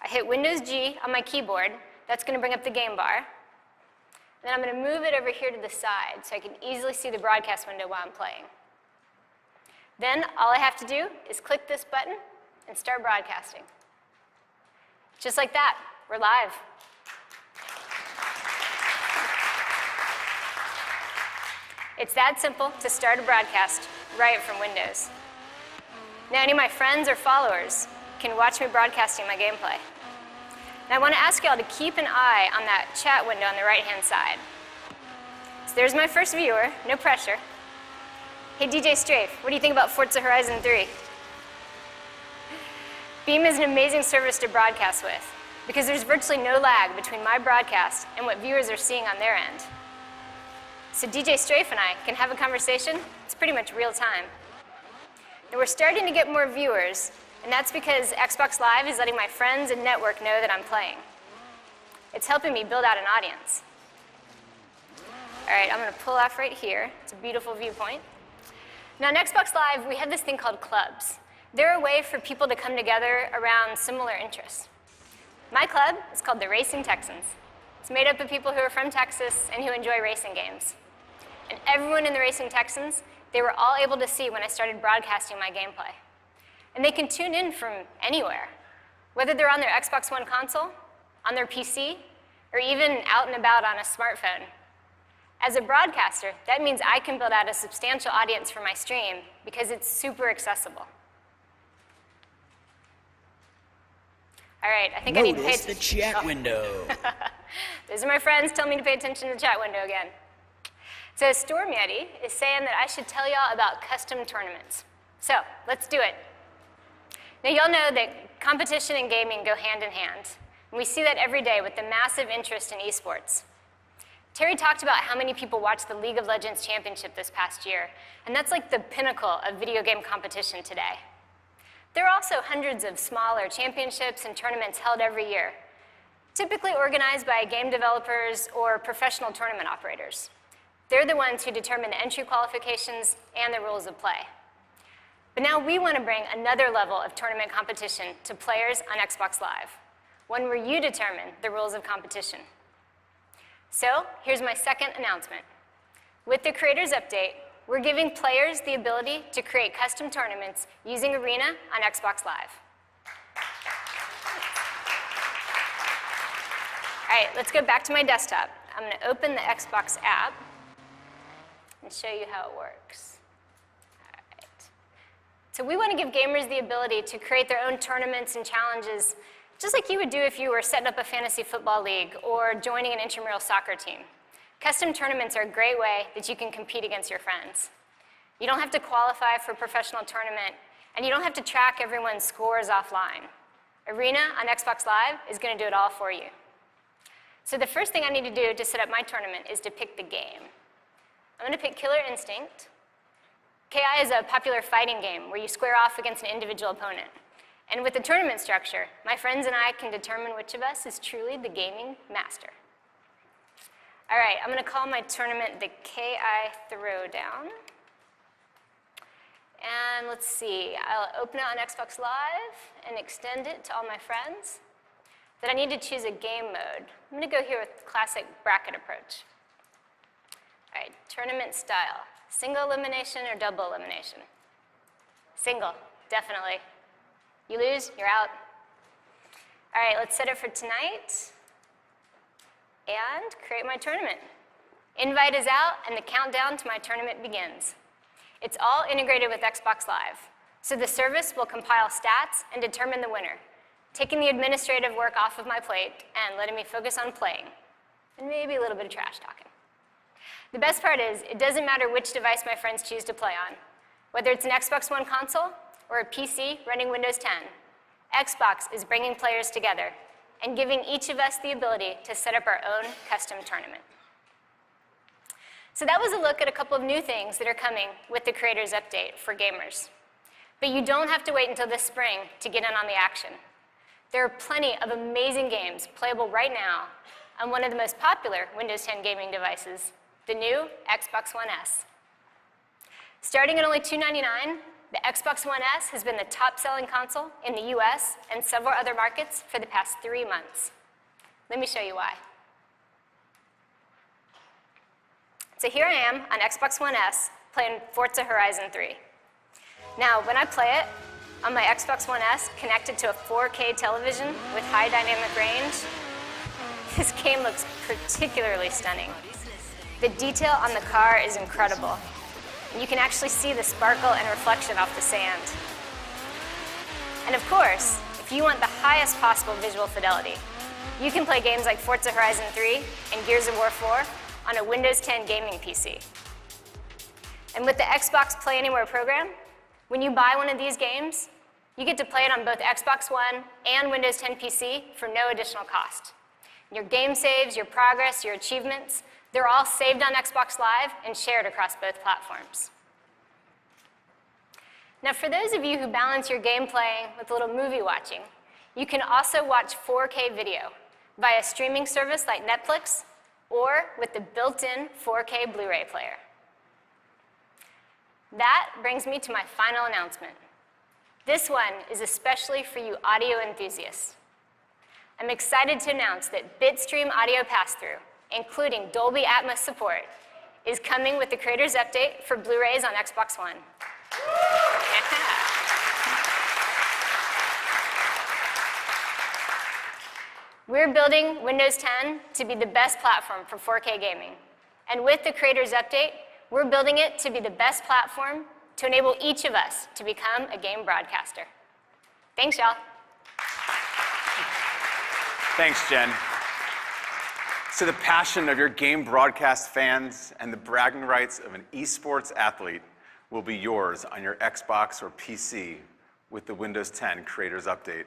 Speaker 4: I hit Windows G on my keyboard. That's going to bring up the game bar. Then I'm going to move it over here to the side so I can easily see the broadcast window while I'm playing. Then all I have to do is click this button and start broadcasting. Just like that, we're live. It's that simple to start a broadcast right from Windows. Now any of my friends or followers can watch me broadcasting my gameplay. And I want to ask y'all to keep an eye on that chat window on the right-hand side. So there's my first viewer, no pressure. Hey DJ Strafe, what do you think about Forza Horizon 3? Beam is an amazing service to broadcast with because there's virtually no lag between my broadcast and what viewers are seeing on their end. So DJ Strafe and I can have a conversation. It's pretty much real time. And we're starting to get more viewers, and that's because Xbox Live is letting my friends and network know that I'm playing. It's helping me build out an audience. All right, I'm going to pull off right here. It's a beautiful viewpoint. Now on Xbox Live, we have this thing called clubs. They're a way for people to come together around similar interests. My club is called the Racing Texans. It's made up of people who are from Texas and who enjoy racing games. And everyone in the Racing Texans, they were all able to see when I started broadcasting my gameplay. And they can tune in from anywhere, whether they're on their Xbox One console, on their PC, or even out and about on a smartphone. As a broadcaster, that means I can build out a substantial audience for my stream because it's super accessible. All right, I think I need to pay attention.
Speaker 22: Notice the chat window.
Speaker 4: Those are my friends telling me to pay attention to the chat window again. So Storm Yeti is saying that I should tell y'all about custom tournaments. So let's do it. Now, y'all know that competition and gaming go hand in hand. And we see that every day with the massive interest in esports. Terry talked about how many people watched the League of Legends Championship this past year, and that's like the pinnacle of video game competition today. There are also hundreds of smaller championships and tournaments held every year, typically organized by game developers or professional tournament operators. They're the ones who determine the entry qualifications and the rules of play. But now we want to bring another level of tournament competition to players on Xbox Live, one where you determine the rules of competition. So here's my second announcement. With the Creators Update, we're giving players the ability to create custom tournaments using Arena on Xbox Live. All right, let's go back to my desktop. I'm going to open the Xbox app and show you how it works. All right. So we want to give gamers the ability to create their own tournaments and challenges, just like you would do if you were setting up a fantasy football league or joining an intramural soccer team. Custom tournaments are a great way that you can compete against your friends. You don't have to qualify for a professional tournament, and you don't have to track everyone's scores offline. Arena on Xbox Live is going to do it all for you. So the first thing I need to do to set up my tournament is to pick the game. I'm going to pick Killer Instinct. KI is a popular fighting game where you square off against an individual opponent. And with the tournament structure, my friends and I can determine which of us is truly the gaming master. All right, I'm going to call my tournament the KI Throwdown. And let's see, I'll open it on Xbox Live and extend it to all my friends. Then I need to choose a game mode. I'm going to go here with classic bracket approach. All right, tournament style. Single elimination or double elimination? Single, definitely. You lose, you're out. All right, let's set it for tonight and create my tournament. Invite is out and the countdown to my tournament begins. It's all integrated with Xbox Live, so the service will compile stats and determine the winner, taking the administrative work off of my plate and letting me focus on playing, and maybe a little bit of trash talking. The best part is, it doesn't matter which device my friends choose to play on. Whether it's an Xbox One console or a PC running Windows 10, Xbox is bringing players together and giving each of us the ability to set up our own custom tournament. So that was a look at a couple of new things that are coming with the Creators Update for gamers. But you don't have to wait until this spring to get in on the action. There are plenty of amazing games playable right now on one of the most popular Windows 10 gaming devices, the new Xbox One S. Starting at only $299, the Xbox One S has been the top-selling console in the US and several other markets for the past 3 months. Let me show you why. So here I am on Xbox One S playing Forza Horizon 3. Now, when I play it on my Xbox One S connected to a 4K television with high dynamic range, this game looks particularly stunning. The detail on the car is incredible. You can actually see the sparkle and reflection off the sand. And of course, if you want the highest possible visual fidelity, you can play games like Forza Horizon 3 and Gears of War 4 on a Windows 10 gaming PC. And with the Xbox Play Anywhere program, when you buy one of these games, you get to play it on both Xbox One and Windows 10 PC for no additional cost. Your game saves, your progress, your achievements, they're all saved on Xbox Live and shared across both platforms. Now, for those of you who balance your gameplay with a little movie watching, you can also watch 4K video via a streaming service like Netflix or with the built-in 4K Blu-ray player. That brings me to my final announcement. This one is especially for you audio enthusiasts. I'm excited to announce that Bitstream Audio Pass-Through, including Dolby Atmos support, is coming with the Creators Update for Blu-rays on Xbox One. We're building Windows 10 to be the best platform for 4K gaming. And with the Creators Update, we're building it to be the best platform to enable each of us to become a game broadcaster. Thanks, y'all.
Speaker 9: Thanks, Jen. So the passion of your game broadcast fans and the bragging rights of an esports athlete will be yours on your Xbox or PC with the Windows 10 Creators Update.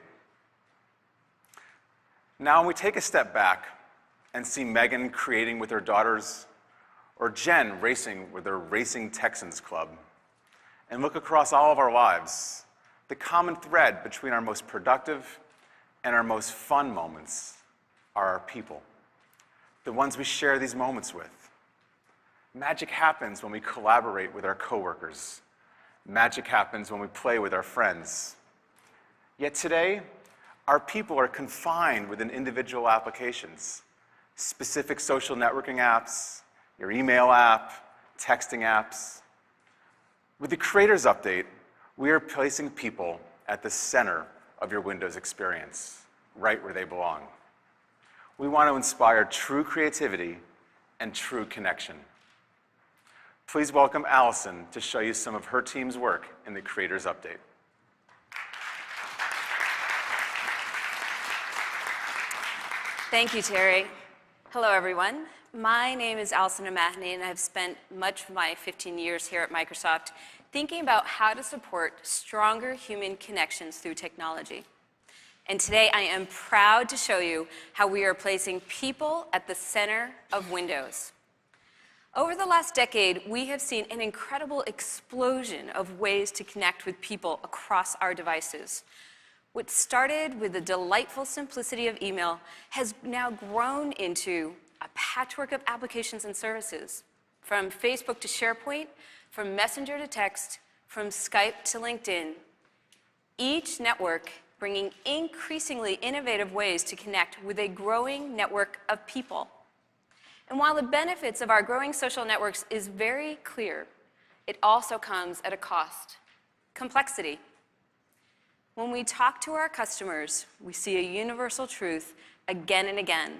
Speaker 9: Now, when we take a step back and see Megan creating with her daughters, or Jen racing with her Racing Texans Club, and look across all of our lives, the common thread between our most productive and our most fun moments are our people, the ones we share these moments with. Magic happens when we collaborate with our coworkers. Magic happens when we play with our friends. Yet today, our people are confined within individual applications, specific social networking apps, your email app, texting apps. With the Creators Update, we are placing people at the center of your Windows experience, right where they belong. We want to inspire true creativity and true connection. Please welcome Allison to show you some of her team's work in the Creators Update.
Speaker 2: Thank you, Terry. Hello, everyone. My name is Allison O'Mahony, and I've spent much of my 15 years here at Microsoft thinking about how to support stronger human connections through technology. And today I am proud to show you how we are placing people at the center of Windows. Over the last decade, we have seen an incredible explosion of ways to connect with people across our devices. What started with the delightful simplicity of email has now grown into a patchwork of applications and services, from Facebook to SharePoint, from Messenger to text, from Skype to LinkedIn. Each network bringing increasingly innovative ways to connect with a growing network of people. And while the benefits of our growing social networks is very clear, it also comes at a cost: complexity. When we talk to our customers, we see a universal truth again and again,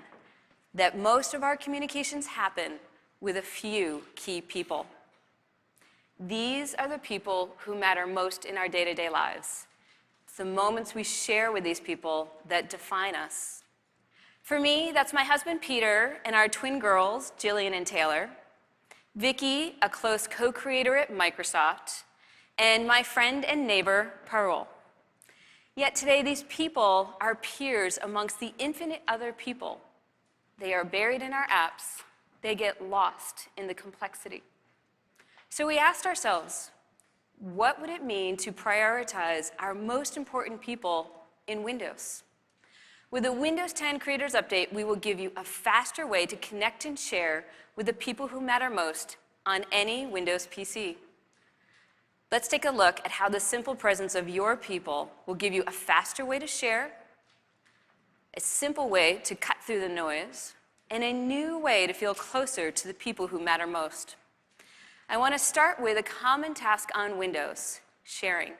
Speaker 2: that most of our communications happen with a few key people. These are the people who matter most in our day-to-day lives. It's the moments we share with these people that define us. For me, that's my husband Peter and our twin girls, Jillian and Taylor, Vicky, a close co-creator at Microsoft, and my friend and neighbor, Parul. Yet today, these people are peers amongst the infinite other people. They are buried in our apps. They get lost in the complexity. So we asked ourselves, what would it mean to prioritize our most important people in Windows? With the Windows 10 Creators Update, we will give you a faster way to connect and share with the people who matter most on any Windows PC. Let's take a look at how the simple presence of your people will give you a faster way to share, a simple way to cut through the noise, and a new way to feel closer to the people who matter most. I want to start with a common task on Windows: sharing.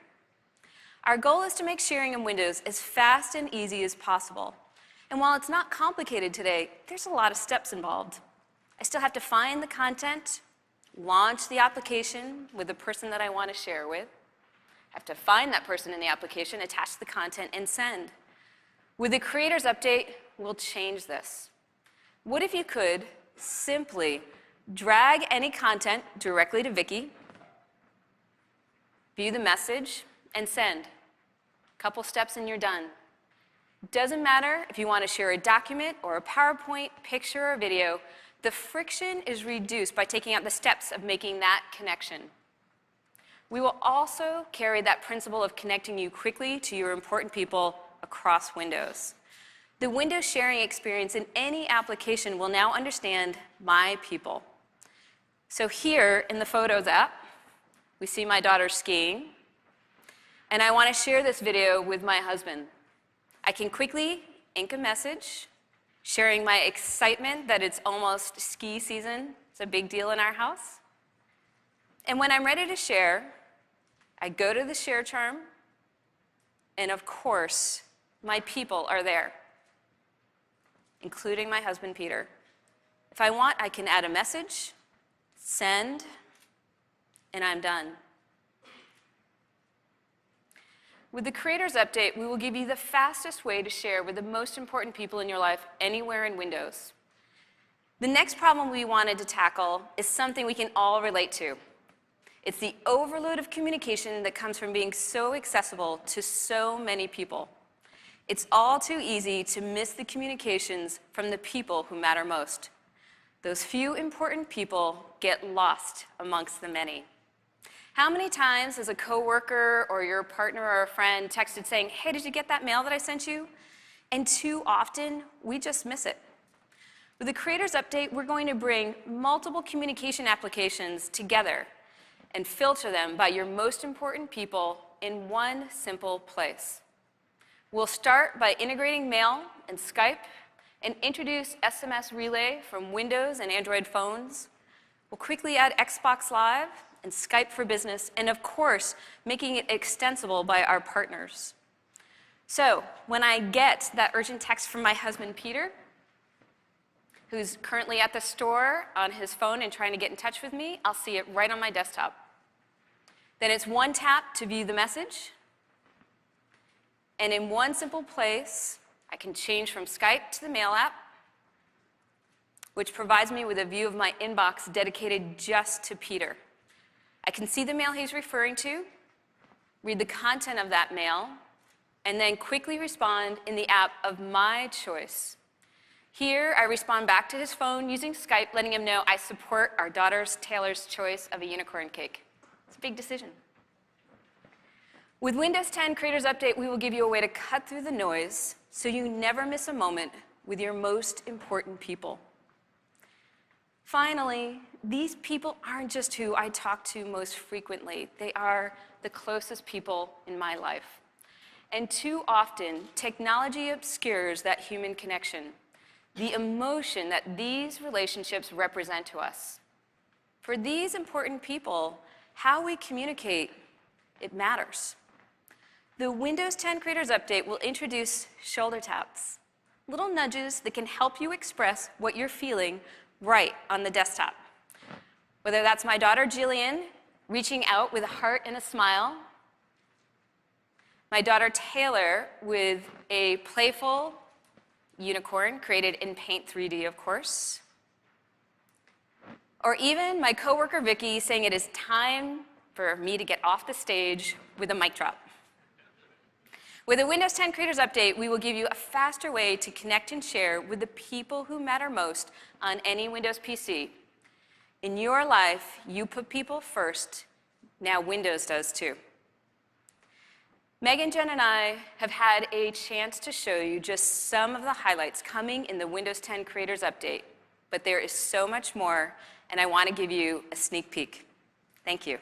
Speaker 2: Our goal is to make sharing in Windows as fast and easy as possible. And while it's not complicated today, there's a lot of steps involved. I still have to find the content, launch the application with the person that I want to share with, have to find that person in the application, attach the content, and send. With the Creators Update, we'll change this. What if you could simply drag any content directly to Vicky, view the message, and send? Couple steps and you're done. Doesn't matter if you want to share a document or a PowerPoint, picture, or video, the friction is reduced by taking out the steps of making that connection. We will also carry that principle of connecting you quickly to your important people across Windows. The Windows sharing experience in any application will now understand my people. So here in the Photos app, we see my daughter skiing, and I want to share this video with my husband. I can quickly ink a message, sharing my excitement that it's almost ski season. It's a big deal in our house. And when I'm ready to share, I go to the share charm, and of course, my people are there, including my husband, Peter. If I want, I can add a message, send, and I'm done. With the Creators Update, we will give you the fastest way to share with the most important people in your life anywhere in Windows. The next problem we wanted to tackle is something we can all relate to. It's the overload of communication that comes from being so accessible to so many people. It's all too easy to miss the communications from the people who matter most. Those few important people get lost amongst the many. How many times has a coworker or your partner or a friend texted saying, "Hey, did you get that mail that I sent you?" And too often, we just miss it. With the Creators Update, we're going to bring multiple communication applications together and filter them by your most important people in one simple place. We'll start by integrating Mail and Skype and introduce SMS Relay from Windows and Android phones. We'll quickly add Xbox Live and Skype for Business, and of course, making it extensible by our partners. So when I get that urgent text from my husband, Peter, who's currently at the store on his phone and trying to get in touch with me, I'll see it right on my desktop. Then it's one tap to view the message. And in one simple place, I can change from Skype to the Mail app, which provides me with a view of my inbox dedicated just to Peter. I can see the mail he's referring to, read the content of that mail, and then quickly respond in the app of my choice. Here, I respond back to his phone using Skype, letting him know I support our daughter's Taylor's choice of a unicorn cake. It's a big decision. With Windows 10 Creators Update, we will give you a way to cut through the noise so you never miss a moment with your most important people. Finally, these people aren't just who I talk to most frequently. They are the closest people in my life. And too often, technology obscures that human connection, the emotion that these relationships represent to us. For these important people, how we communicate, it matters. The Windows 10 Creators Update will introduce shoulder taps, little nudges that can help you express what you're feeling right on the desktop. Whether that's my daughter Jillian reaching out with a heart and a smile, my daughter Taylor with a playful unicorn created in Paint3D, of course, or even my coworker Vicky saying it is time for me to get off the stage with a mic drop. With the Windows 10 Creators Update, we will give you a faster way to connect and share with the people who matter most on any Windows PC. In your life, you put people first. Now Windows does too. Megan, Jen, and I have had a chance to show you just some of the highlights coming in the Windows 10 Creators Update, but there is so much more, and I want to give you a sneak peek. Thank you.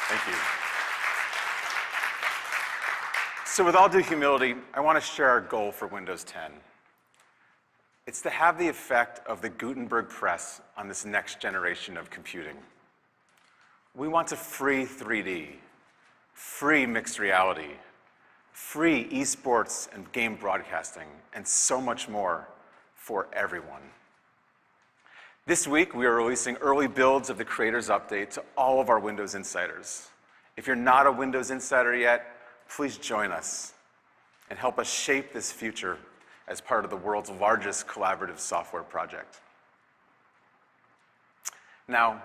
Speaker 9: Thank you. So with all due humility, I want to share our goal for Windows 10. It's to have the effect of the Gutenberg press on this next generation of computing. We want to free 3D, free mixed reality, free esports and game broadcasting, and so much more for everyone. This week, we are releasing early builds of the Creators Update to all of our Windows Insiders. If you're not a Windows Insider yet, please join us and help us shape this future as part of the world's largest collaborative software project. Now,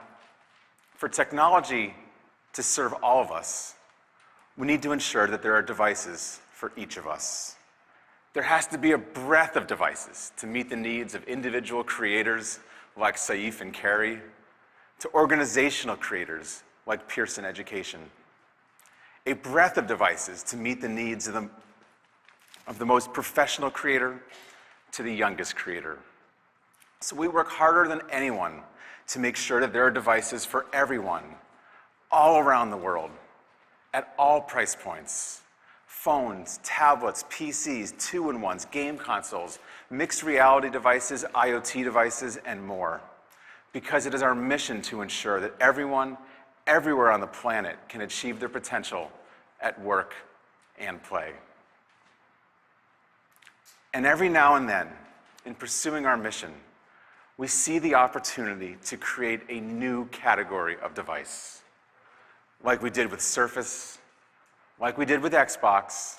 Speaker 9: for technology to serve all of us, we need to ensure that there are devices for each of us. There has to be a breadth of devices to meet the needs of individual creators like Saif and Carrie, to organizational creators like Pearson Education. A breadth of devices to meet the needs of the most professional creator to the youngest creator. So we work harder than anyone to make sure that there are devices for everyone, all around the world, at all price points. Phones, tablets, PCs, two-in-ones, game consoles, mixed reality devices, IoT devices, and more. Because it is our mission to ensure that everyone, everywhere on the planet can achieve their potential at work and play. And every now and then, in pursuing our mission, we see the opportunity to create a new category of device, like we did with Surface, like we did with Xbox,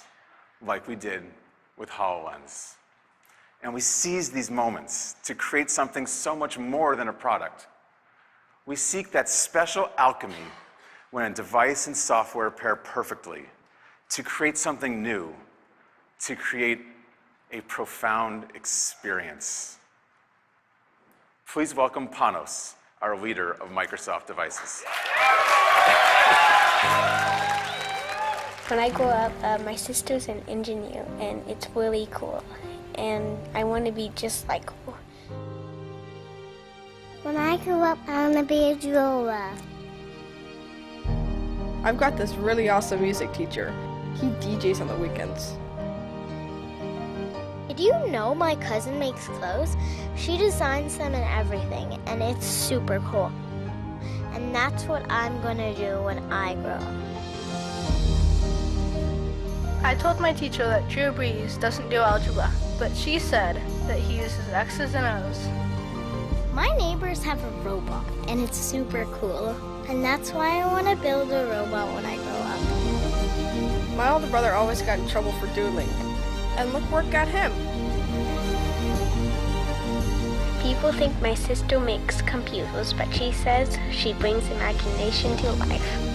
Speaker 9: like we did with HoloLens. And we seize these moments to create something so much more than a product. We seek that special alchemy when a device and software pair perfectly to create something new, to create a profound experience. Please welcome Panos, our leader of Microsoft Devices.
Speaker 6: When I grow up, my sister's an engineer, and it's really cool. And I want to be just like her.
Speaker 7: When I grow up, I want to be a jeweler.
Speaker 15: I've got this really awesome music teacher. He DJs on the weekends.
Speaker 7: Did you know my cousin makes clothes? She designs them and everything, and it's super cool. And that's what I'm gonna do when I grow up.
Speaker 23: I told my teacher that Drew Brees doesn't do algebra, but she said that he uses X's and O's.
Speaker 7: My neighbors have a robot, and it's super cool. And that's why I want to build a robot when I grow up.
Speaker 15: My older brother always got in trouble for doodling. And look where it got him.
Speaker 6: People think my sister makes computers, but she says she brings imagination to life.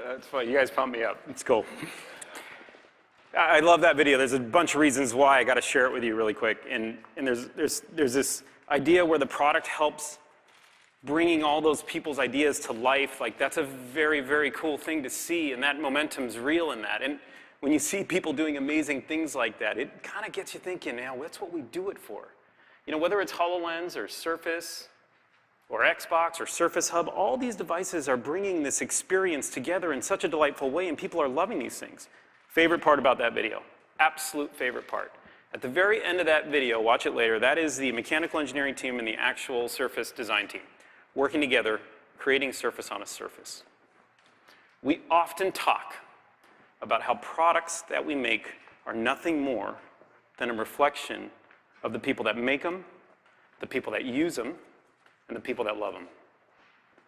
Speaker 24: That's fun. You guys pump me up. It's cool. I love that video. There's a bunch of reasons why. I got to share it with you really quick. And there's this idea where the product helps bringing all those people's ideas to life. Like, that's a very, very cool thing to see, and that momentum's real in that. And when you see people doing amazing things like that, it kind of gets you thinking, now, that's what we do it for. You know, whether it's HoloLens or Surface or Xbox or Surface Hub, all these devices are bringing this experience together in such a delightful way, and people are loving these things. Favorite part about that video, absolute favorite part. At the very end of that video, watch it later, that is the mechanical engineering team and the actual Surface design team working together, creating Surface on a Surface. We often talk about how products that we make are nothing more than a reflection of the people that make them, the people that use them, and the people that love them.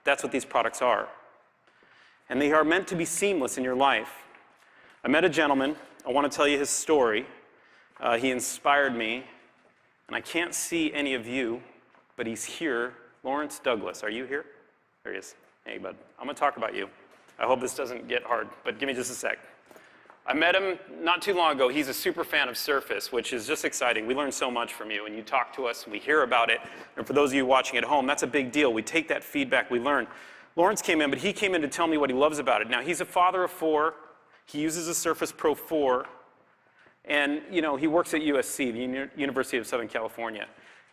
Speaker 24: That's what these products are. And they are meant to be seamless in your life. I met a gentleman. I want to tell you his story. He inspired me, and I can't see any of you, but he's here. Lawrence Douglas, are you here? There he is. Hey, bud. I'm going to talk about you. I hope this doesn't get hard, but give me just a sec. I met him not too long ago. He's a super fan of Surface, which is just exciting. We learn so much from you, and you talk to us, and we hear about it. And for those of you watching at home, that's a big deal. We take that feedback, we learn. Lawrence came in, but he came in to tell me what he loves about it. Now, he's a father of 4. He uses a Surface Pro 4, and you know, he works at USC, the University of Southern California.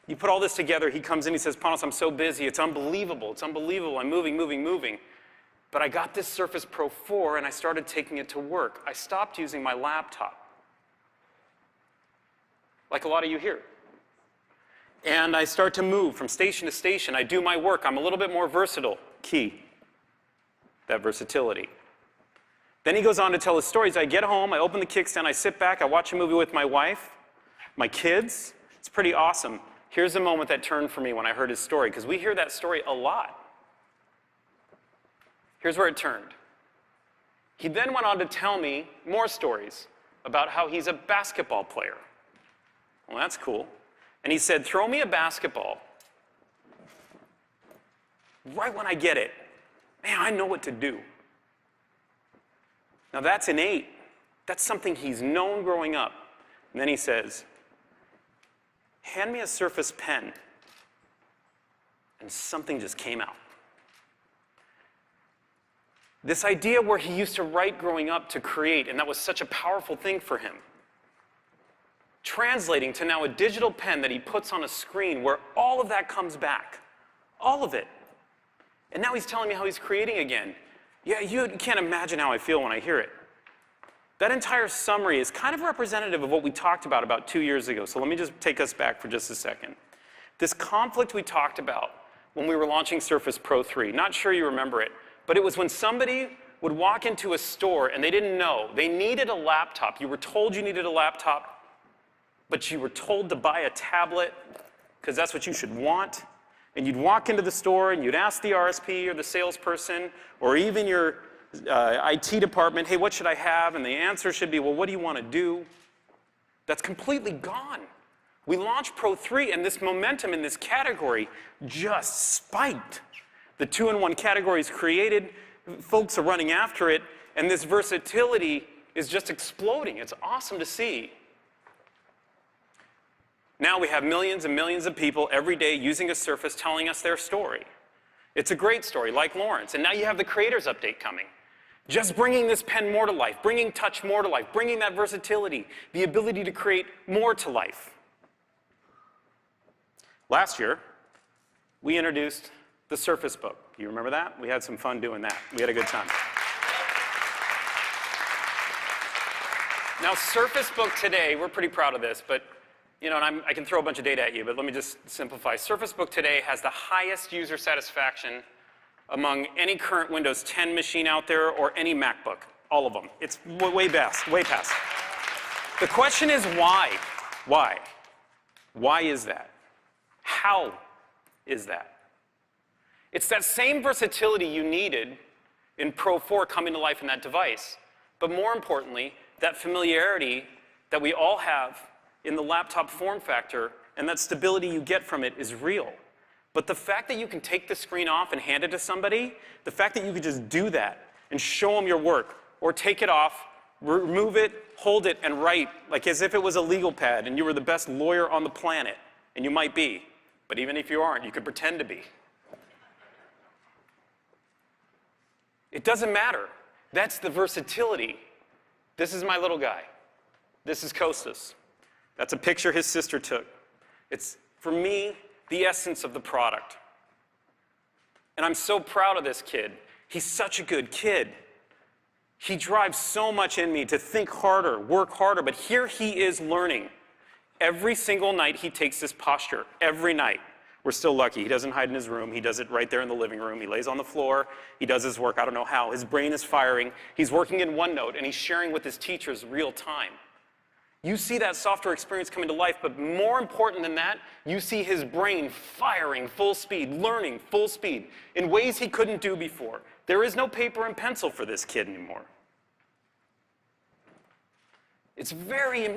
Speaker 24: You put all this together, he comes in, he says, Panos, I'm so busy, it's unbelievable, I'm moving. But I got this Surface Pro 4 and I started taking it to work. I stopped using my laptop, like a lot of you here. And I start to move from station to station. I do my work. I'm a little bit more versatile. Key, that versatility. Then he goes on to tell his stories. I get home, I open the kickstand, I sit back, I watch a movie with my wife, my kids. It's pretty awesome. here's the moment that turned for me when I heard his story, because we hear that story a lot. Here's where it turned. He then went on to tell me more stories about how he's a basketball player. Well, that's cool. And he said, throw me a basketball. Right when I get it, man, I know what to do. Now that's innate. That's something he's known growing up. And then he says, hand me a Surface pen. And something just came out. This idea where he used to write growing up to create, and that was such a powerful thing for him. Translating to now a digital pen that he puts on a screen where all of that comes back. All of it. And now he's telling me how he's creating again. Yeah, you can't imagine how I feel when I hear it. That entire summary is kind of representative of what we talked about 2 years ago. So let me just take us back for just a second. This conflict we talked about when we were launching Surface Pro 3, not sure you remember it, but it was when somebody would walk into a store and they didn't know. They needed a laptop. You were told you needed a laptop, but you were told to buy a tablet because that's what you should want. And you'd walk into the store and you'd ask the RSP or the salesperson or even your IT department, hey, what should I have? And the answer should be, well, what do you want to do? That's completely gone. We launched Pro 3 and this momentum in this category just spiked. The 2-in-1 category is created, folks are running after it, and this versatility is just exploding. It's awesome to see. Now we have millions and millions of people every day using a Surface telling us their story. It's a great story, like Lawrence. And now you have the Creators Update coming. Just bringing this pen more to life, bringing touch more to life, bringing that versatility, the ability to create more to life. Last year, we introduced the Surface Book. You remember that? We had some fun doing that. We had a good time. Now, Surface Book today, we're pretty proud of this, but you know, and I can throw a bunch of data at you, but let me just simplify. Surface Book today has the highest user satisfaction among any current Windows 10 machine out there or any MacBook. All of them. It's way past. The question is why? Why? Why is that? How is that? It's that same versatility you needed in Pro 4 coming to life in that device, but more importantly, that familiarity that we all have in the laptop form factor, and that stability you get from it is real. But the fact that you can take the screen off and hand it to somebody, the fact that you can just do that and show them your work, or take it off, remove it, hold it, and write, like as if it was a legal pad and you were the best lawyer on the planet, and you might be, but even if you aren't, you could pretend to be. It doesn't matter. That's the versatility. This is my little guy. This is Kostas. That's a picture his sister took. It's, for me, the essence of the product. And I'm so proud of this kid. He's such a good kid. He drives so much in me to think harder, work harder, but here he is learning. Every single night he takes this posture, every night. We're still lucky. He doesn't hide in his room. He does it right there in the living room. He lays on the floor. He does his work. I don't know how. His brain is firing. He's working in OneNote, and he's sharing with his teachers real time. You see that software experience coming to life, but more important than that, you see his brain firing full speed, learning full speed, in ways he couldn't do before. There is no paper and pencil for this kid anymore. It's very,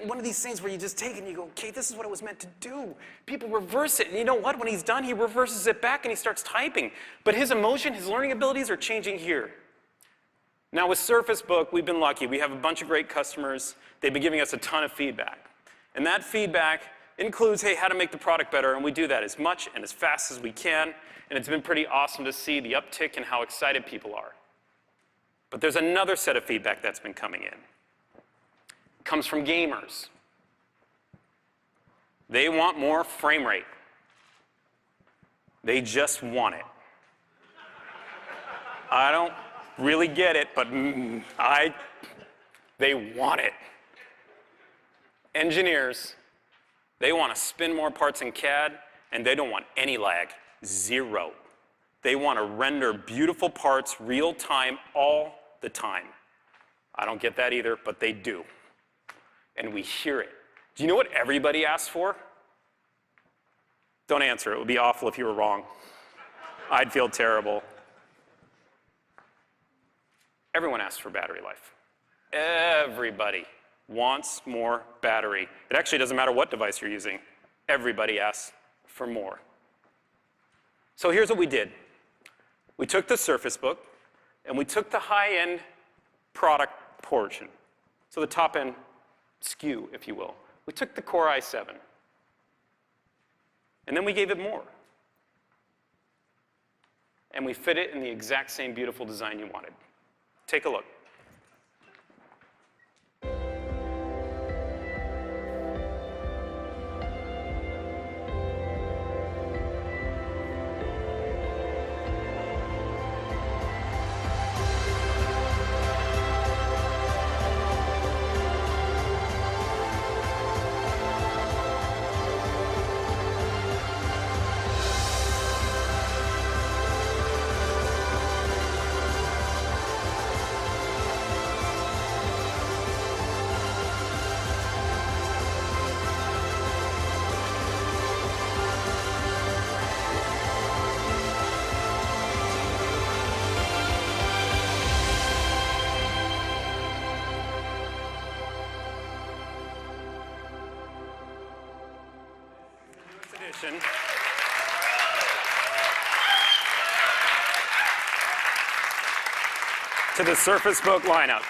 Speaker 24: one of these things where you just take it and you go, okay, this is what it was meant to do. People reverse it, and you know what? When he's done, he reverses it back and he starts typing. But his emotion, his learning abilities are changing here. Now with Surface Book, we've been lucky. We have a bunch of great customers. They've been giving us a ton of feedback. And that feedback includes, hey, how to make the product better, and we do that as much and as fast as we can. And it's been pretty awesome to see the uptick and how excited people are. But there's another set of feedback that's been coming in. It comes from gamers. They want more frame rate. They just want it. I don't really get it, but they want it. Engineers, they want to spin more parts in CAD, and they don't want any lag, 0. They want to render beautiful parts real time all the time. I don't get that either, but they do. And we hear it. Do you know what everybody asks for? Don't answer. It would be awful if you were wrong. I'd feel terrible. Everyone asks for battery life. Everybody wants more battery. It actually doesn't matter what device you're using. Everybody asks for more. So here's what we did. We took the Surface Book, and we took the high-end product portion, so the top-end SKU, if you will. We took the Core i7, and then we gave it more. And we fit it in the exact same beautiful design you wanted. Take a look. To the Surface Book lineup.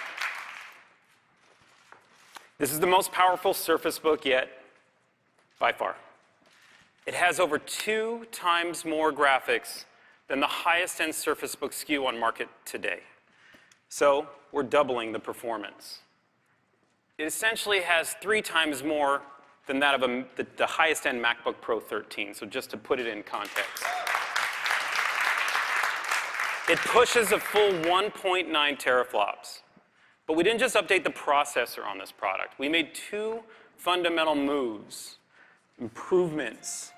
Speaker 24: This is the most powerful Surface Book yet, by far. It has over 2 times more graphics than the highest end Surface Book SKU on market today. So we're doubling the performance. It essentially has 3 times more than that of the highest end MacBook Pro 13, so just to put it in context. It pushes a full 1.9 teraflops. But we didn't just update the processor on this product. We made 2 fundamental moves, improvements,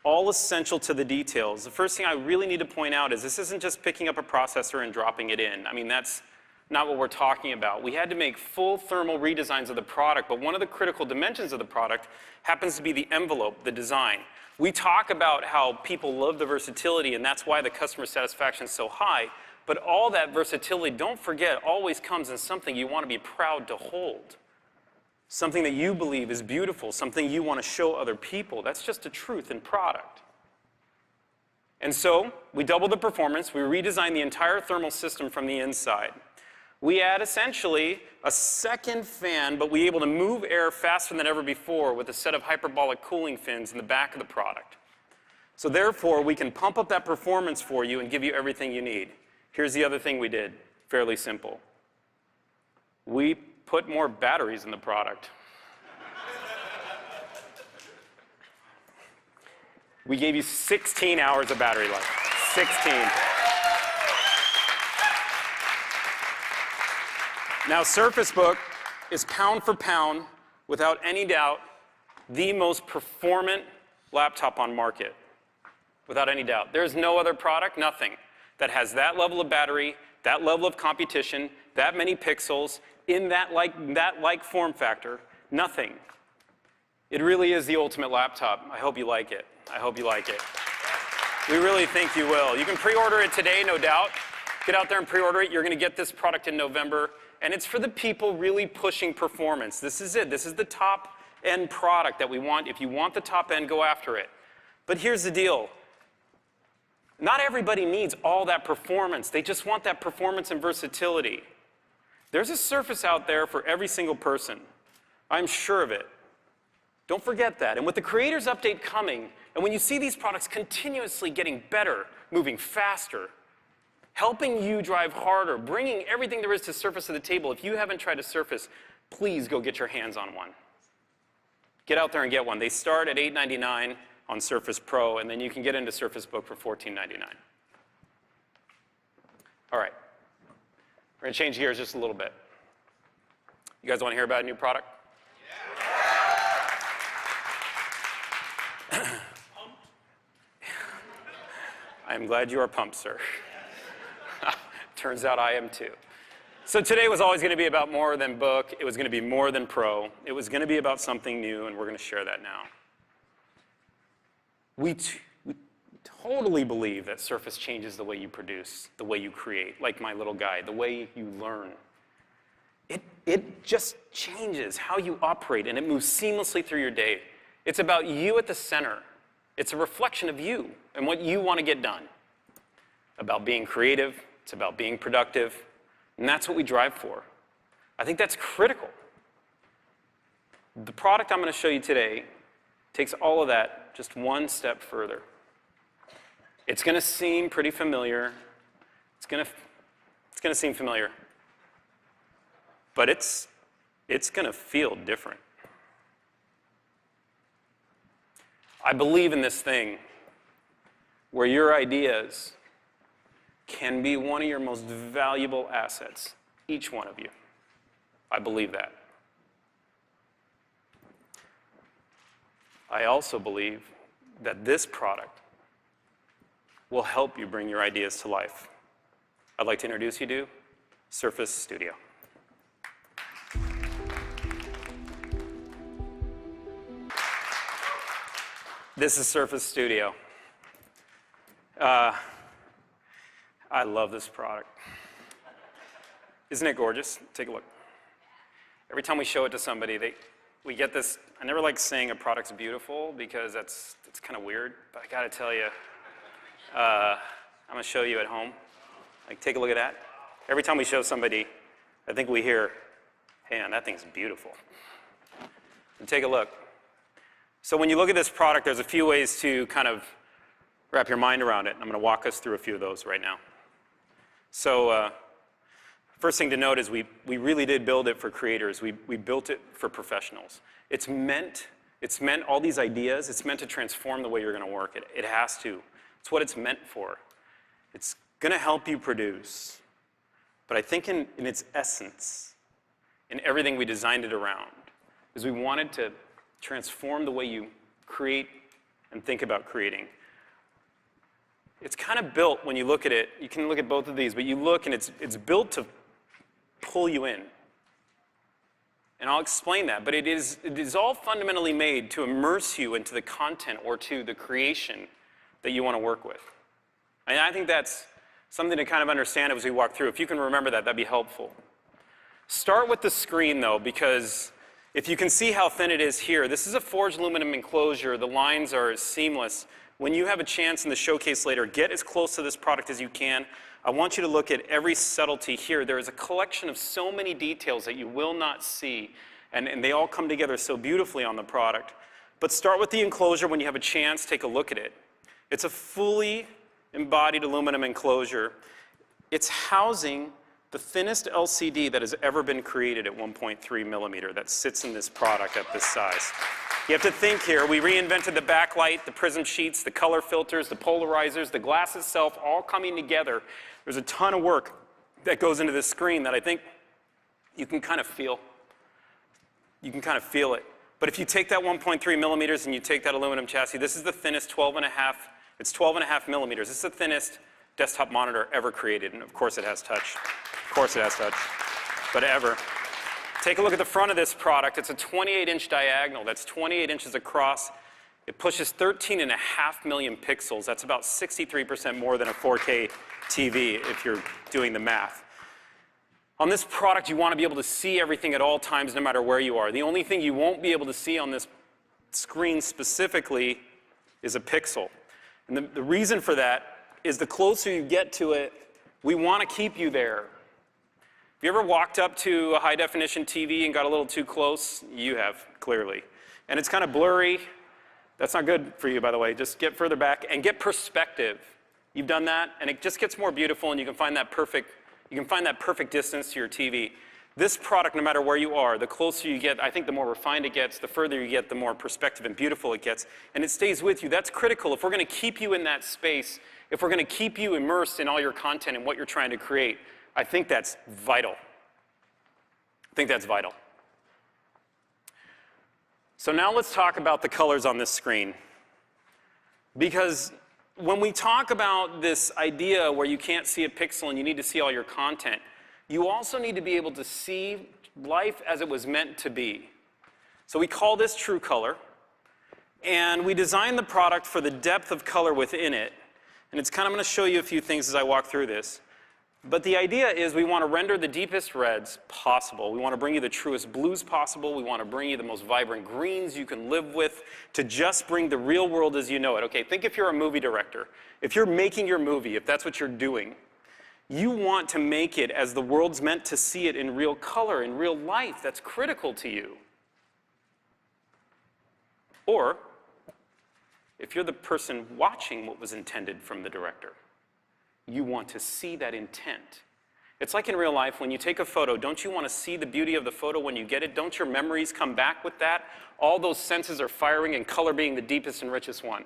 Speaker 24: all essential to the details. The first thing I really need to point out is this isn't just picking up a processor and dropping it in. I mean, that's not what we're talking about. We had to make full thermal redesigns of the product, but one of the critical dimensions of the product happens to be the envelope, the design. We talk about how people love the versatility, and that's why the customer satisfaction is so high, but all that versatility, don't forget, always comes in something you want to be proud to hold. Something that you believe is beautiful, something you want to show other people. That's just a truth in product. And so, we doubled the performance, we redesigned the entire thermal system from the inside. We add essentially a second fan, but we're able to move air faster than ever before with a set of hyperbolic cooling fins in the back of the product. So therefore, we can pump up that performance for you and give you everything you need. Here's the other thing we did, fairly simple. We put more batteries in the product. We gave you 16 hours of battery life, 16. Now, Surface Book is pound for pound, without any doubt, the most performant laptop on market. Without any doubt. There's no other product, nothing, that has that level of battery, that level of competition, that many pixels, in that like form factor, nothing. It really is the ultimate laptop. I hope you like it. I hope you like it. We really think you will. You can pre-order it today, no doubt. Get out there and pre-order it. You're going to get this product in November. And it's for the people really pushing performance. This is it. This is the top-end product that we want. If you want the top end, go after it. But here's the deal. Not everybody needs all that performance. They just want that performance and versatility. There's a Surface out there for every single person. I'm sure of it. Don't forget that. And with the Creators Update coming, and when you see these products continuously getting better, moving faster, helping you drive harder, bringing everything there is to Surface to the table. If you haven't tried a Surface, please go get your hands on one. Get out there and get one. They start at $899 on Surface Pro, and then you can get into Surface Book for $1499. All right. We're going to change gears just a little bit. You guys want to hear about a new product? I'm glad you are pumped, sir. Turns out I am too. So today was always going to be about more than book. It was going to be more than pro. It was going to be about something new, and we're going to share that now. we totally believe that surface changes the way you produce, the way you create, like my little guy, the way you learn. It just changes how you operate, and it moves seamlessly through your day. It's about you at the center. It's a reflection of you and what you want to get done. About being creative, it's about being productive, and that's what we drive for. I think that's critical. The product I'm going to show you today takes all of that just one step further. It's going to seem pretty familiar. It's going to seem familiar. But it's going to feel different. I believe in this thing where your ideas can be one of your most valuable assets, each one of you. I believe that. I also believe that this product will help you bring your ideas to life. I'd like to introduce you to Surface Studio. This is Surface Studio. I love this product. Isn't it gorgeous? Take a look. Every time we show it to somebody, we get this. I never like saying a product's beautiful because that's kind of weird, but I gotta tell you, I'm gonna show you at home. Like, take a look at that. Every time we show somebody, I think we hear, hey, man, that thing's beautiful. And take a look. So when you look at this product, there's a few ways to kind of wrap your mind around it. I'm going to walk us through a few of those right now. So first thing to note is we really did build it for creators. We built it for professionals. It's meant all these ideas, it's meant to transform the way you're going to work. It has to. It's what it's meant for. It's going to help you produce. But I think in its essence, in everything we designed it around, is we wanted to transform the way you create and think about creating. It's kind of built, when you look at it, you can look at both of these, but you look and it's built to pull you in. And I'll explain that, but it is all fundamentally made to immerse you into the content or to the creation that you want to work with. And I think that's something to kind of understand as we walk through. If you can remember that, that'd be helpful. Start with the screen though, because if you can see how thin it is here, this is a forged aluminum enclosure. The lines are seamless. When you have a chance in the showcase later, get as close to this product as you can. I want you to look at every subtlety here. There is a collection of so many details that you will not see, and they all come together so beautifully on the product. But start with the enclosure when you have a chance. Take a look at it. It's a fully embodied aluminum enclosure. It's housing the thinnest LCD that has ever been created at 1.3 millimeter that sits in this product at this size. You have to think here, we reinvented the backlight, the prism sheets, the color filters, the polarizers, the glass itself, all coming together. There's a ton of work that goes into this screen that I think you can kind of feel. You can kind of feel it. But if you take that 1.3 millimeters and you take that aluminum chassis, this is the thinnest it's 12.5 millimeters. This is the thinnest desktop monitor ever created, and of course it has touch. Of course it has touch, but ever. Take a look at the front of this product. It's a 28-inch diagonal. That's 28 inches across. It pushes 13.5 million pixels. That's about 63% more than a 4K TV if you're doing the math. On this product, you want to be able to see everything at all times, no matter where you are. The only thing you won't be able to see on this screen specifically is a pixel. And the reason for that is the closer you get to it, we want to keep you there. Have you ever walked up to a high-definition TV and got a little too close? You have, clearly. And it's kind of blurry. That's not good for you, by the way. Just get further back and get perspective. You've done that, and it just gets more beautiful, and you can find that perfect distance to your TV. This product, no matter where you are, the closer you get, I think the more refined it gets, the further you get, the more perspective and beautiful it gets, and it stays with you. That's critical. If we're going to keep you in that space, if we're going to keep you immersed in all your content and what you're trying to create, I think that's vital. I think that's vital. So now let's talk about the colors on this screen. Because when we talk about this idea where you can't see a pixel and you need to see all your content, you also need to be able to see life as it was meant to be. So we call this true color. And we designed the product for the depth of color within it. And it's kind of going to show you a few things as I walk through this. But the idea is we want to render the deepest reds possible. We want to bring you the truest blues possible. We want to bring you the most vibrant greens you can live with to just bring the real world as you know it. Okay, think if you're a movie director. If you're making your movie, if that's what you're doing, you want to make it as the world's meant to see it in real color, in real life. That's critical to you. Or, if you're the person watching what was intended from the director, you want to see that intent. It's like in real life, when you take a photo, don't you want to see the beauty of the photo when you get it? Don't your memories come back with that? All those senses are firing, and color being the deepest and richest one.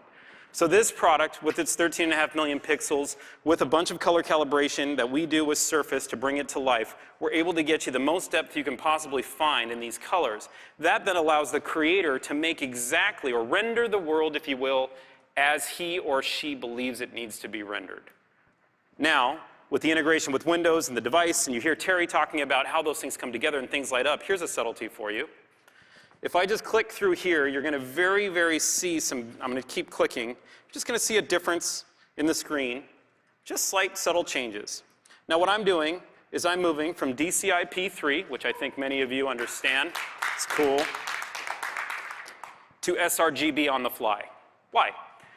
Speaker 24: So this product, with its 13.5 million pixels, with a bunch of color calibration that we do with Surface to bring it to life, we're able to get you the most depth you can possibly find in these colors. That then allows the creator to make exactly, or render the world, if you will, as he or she believes it needs to be rendered. Now, with the integration with Windows and the device, and you hear Terry talking about how those things come together and things light up, here's a subtlety for you. If I just click through here, you're going to very see some, I'm going to keep clicking, you're just going to see a difference in the screen, just slight subtle changes. Now what I'm doing is I'm moving from DCI P3, which I think many of you understand, it's cool, to sRGB on the fly. Why?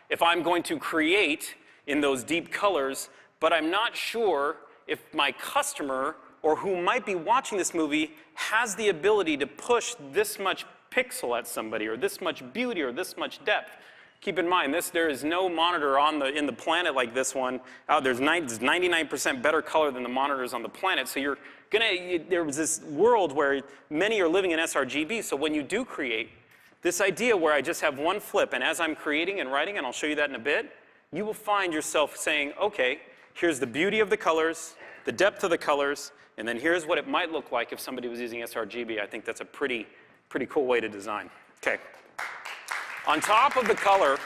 Speaker 24: If I'm going to create in those deep colors, but I'm not sure if my customer or who might be watching this movie has the ability to push this much pixel at somebody, or this much beauty, or this much depth. Keep in mind, there is no monitor in the planet like this one. There's 99% better color than the monitors on the planet. So there's this world where many are living in sRGB. So when you do create, this idea where I just have one flip, and as I'm creating and writing, and I'll show you that in a bit, you will find yourself saying, okay, here's the beauty of the colors, the depth of the colors, and then here's what it might look like if somebody was using sRGB. I think that's a pretty cool way to design. Okay. On top of the color,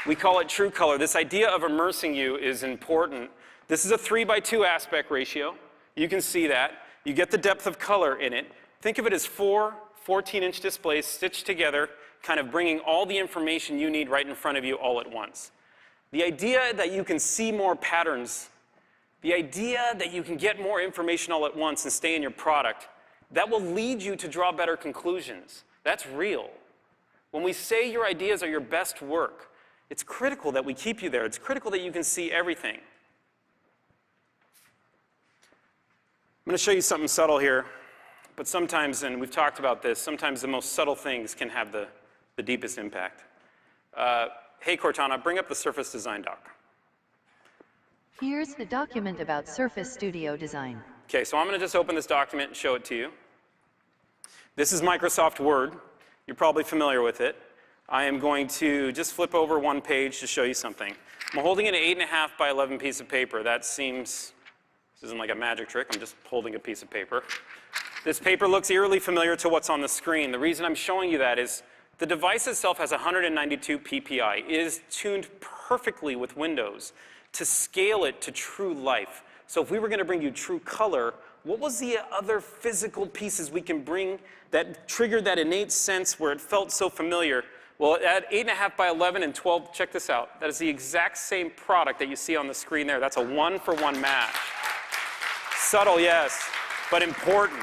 Speaker 24: we call it true color. This idea of immersing you is important. This is a 3:2 aspect ratio. You can see that. You get the depth of color in it. Think of it as 4 14-inch displays stitched together, kind of bringing all the information you need right in front of you all at once. The idea that you can see more patterns, the idea that you can get more information all at once and stay in your product, that will lead you to draw better conclusions. That's real. When we say your ideas are your best work, it's critical that we keep you there. It's critical that you can see everything. I'm going to show you something subtle here, but sometimes, and we've talked about this, sometimes the most subtle things can have the deepest impact. Hey, Cortana, bring up the Surface Design doc.
Speaker 1: Here's the document about Surface Studio Design.
Speaker 24: Okay, so I'm going to just open this document and show it to you. This is Microsoft Word. You're probably familiar with it. I am going to just flip over one page to show you something. I'm holding an 8.5 by 11 piece of paper. That seems, this isn't like a magic trick. I'm just holding a piece of paper. This paper looks eerily familiar to what's on the screen. The reason I'm showing you that is the device itself has 192 ppi. It is tuned perfectly with Windows to scale it to true life. So if we were going to bring you true color, what was the other physical pieces we can bring that triggered that innate sense where it felt so familiar? Well, at 8.5 by 11 and 12, check this out. That is the exact same product that you see on the screen there. That's a 1-for-1 match. Subtle, yes, but important.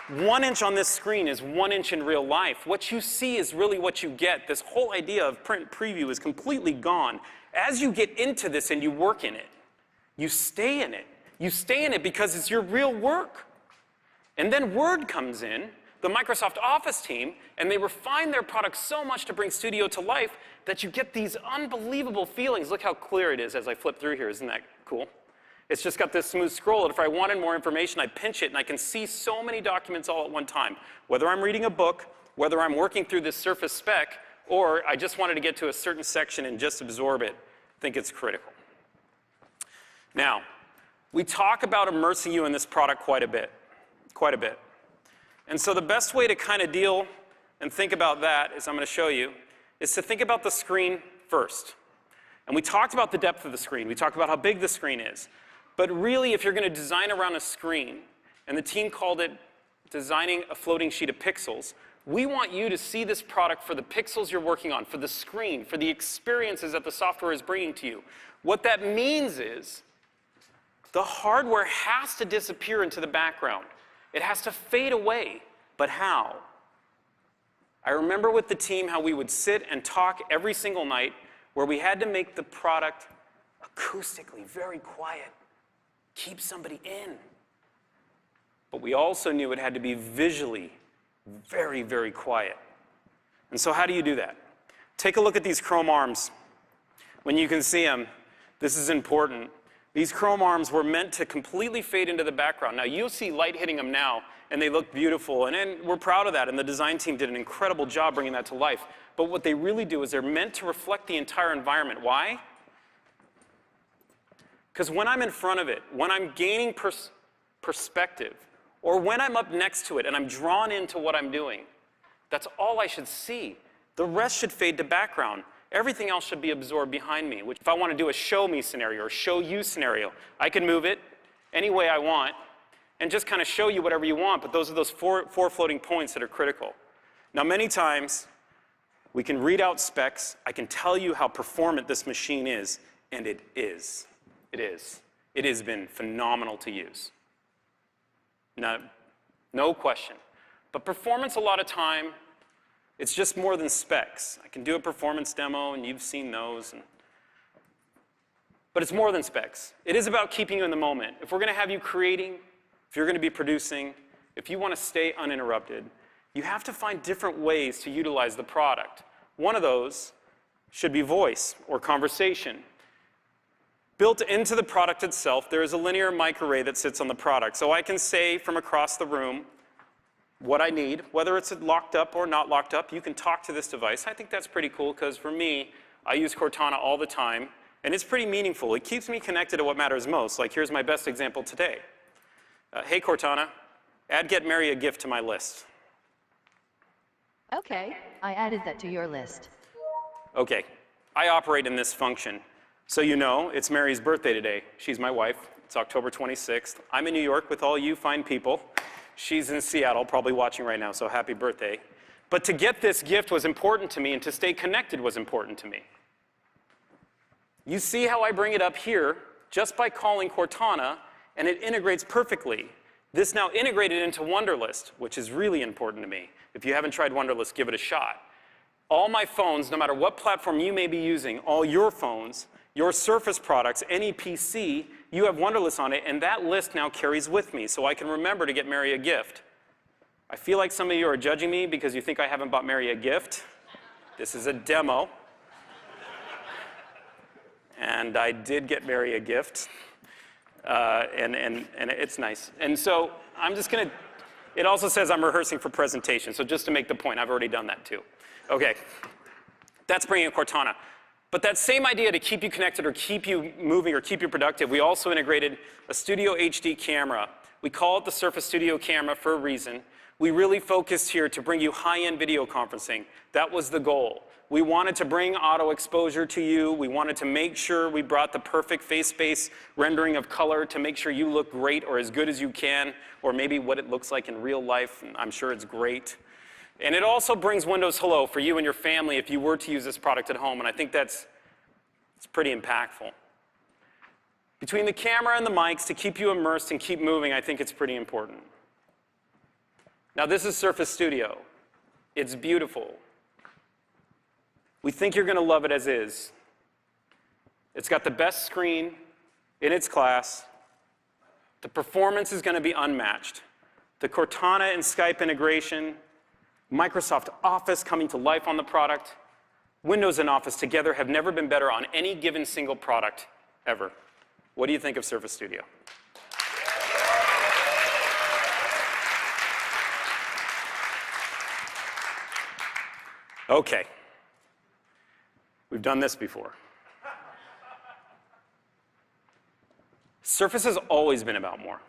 Speaker 24: 1 inch on this screen is 1 inch in real life. What you see is really what you get. This whole idea of print preview is completely gone. As you get into this and you work in it, you stay in it. You stay in it because it's your real work. And then Word comes in, the Microsoft Office team, and they refine their product so much to bring Studio to life that you get these unbelievable feelings. Look how clear it is as I flip through here. Isn't that cool? It's just got this smooth scroll, and if I wanted more information, I pinch it, and I can see so many documents all at one time. Whether I'm reading a book, whether I'm working through this Surface spec, or I just wanted to get to a certain section and just absorb it, I think it's critical. Now, we talk about immersing you in this product quite a bit. And so the best way to kind of deal and think about that, as I'm going to show you, is to think about the screen first. And we talked about the depth of the screen. We talked about how big the screen is. But really, if you're going to design around a screen, and the team called it designing a floating sheet of pixels, We want you to see this product for the pixels you're working on, for the screen, for the experiences that the software is bringing to you. What that means is the hardware has to disappear into the background. It has to fade away. But how? I remember with the team how we would sit and talk every single night where we had to make the product acoustically very quiet, keep somebody in. But we also knew it had to be visually very, very quiet. And so how do you do that? Take a look at these chrome arms. When you can see them, this is important. These chrome arms were meant to completely fade into the background. Now, you'll see light hitting them now, and they look beautiful, and we're proud of that, and the design team did an incredible job bringing that to life. But what they really do is they're meant to reflect the entire environment. Why? Because when I'm in front of it, when I'm gaining perspective, or when I'm up next to it and I'm drawn into what I'm doing, that's all I should see. The rest should fade to background. Everything else should be absorbed behind me, which if I want to do a show me scenario or show you scenario, I can move it any way I want and just kind of show you whatever you want, but those are those four floating points that are critical. Now, many times, we can read out specs, I can tell you how performant this machine is, and it is. It is. It has been phenomenal to use. No question. But performance, a lot of time, it's just more than specs. I can do a performance demo, and you've seen those. But it's more than specs. It is about keeping you in the moment. If we're going to have you creating, if you're going to be producing, if you want to stay uninterrupted, you have to find different ways to utilize the product. One of those should be voice or conversation. Built into the product itself, there is a linear mic array that sits on the product. So I can say from across the room what I need, whether it's locked up or not locked up. You can talk to this device. I think that's pretty cool because for me, I use Cortana all the time, and it's pretty meaningful. It keeps me connected to what matters most. Like here's my best example today. Hey Cortana, add Get Mary a gift to my list.
Speaker 1: Okay, I added that to your list.
Speaker 24: Okay, I operate in this function. So you know, it's Mary's birthday today. She's my wife. It's October 26th. I'm in New York with all you fine people. She's in Seattle, probably watching right now, so happy birthday. But to get this gift was important to me, and to stay connected was important to me. You see how I bring it up here just by calling Cortana, and it integrates perfectly. This now integrated into Wunderlist, which is really important to me. If you haven't tried Wunderlist, give it a shot. All my phones, no matter what platform you may be using, all your phones, your Surface products, any PC, you have Wunderlist on it, and that list now carries with me, so I can remember to get Mary a gift. I feel like some of you are judging me because you think I haven't bought Mary a gift. This is a demo. And I did get Mary a gift, and it's nice. And so I'm just going to, it also says I'm rehearsing for presentation, so just to make the point, I've already done that too. Okay, that's bringing in Cortana. But that same idea to keep you connected or keep you moving or keep you productive, we also integrated a Studio HD camera. We call it the Surface Studio camera for a reason. We really focused here to bring you high-end video conferencing. That was the goal. We wanted to bring auto exposure to you. We wanted to make sure we brought the perfect face space rendering of color to make sure you look great or as good as you can, or maybe what it looks like in real life. And I'm sure it's great. And it also brings Windows Hello for you and your family if you were to use this product at home, and I think it's pretty impactful. Between the camera and the mics, to keep you immersed and keep moving, I think it's pretty important. Now, this is Surface Studio. It's beautiful. We think you're going to love it as is. It's got the best screen in its class. The performance is going to be unmatched. The Cortana and Skype integration, Microsoft Office coming to life on the product, Windows and Office together have never been better on any given single product ever. What do you think of Surface Studio? Okay. We've done this before. Surface has always been about more.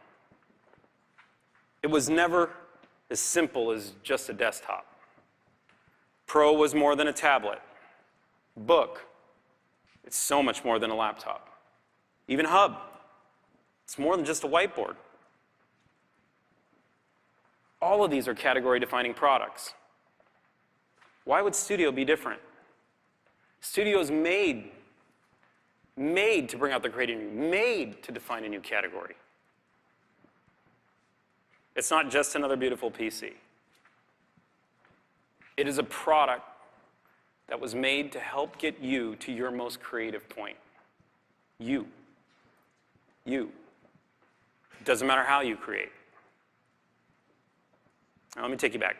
Speaker 24: It was never as simple as just a desktop. Pro was more than a tablet. Book, it's so much more than a laptop. Even Hub, it's more than just a whiteboard. All of these are category-defining products. Why would Studio be different? Studio is made to bring out the creative in you, made to define a new category. It's not just another beautiful PC. It is a product that was made to help get you to your most creative point. You. You. It doesn't matter how you create. Now, let me take you back.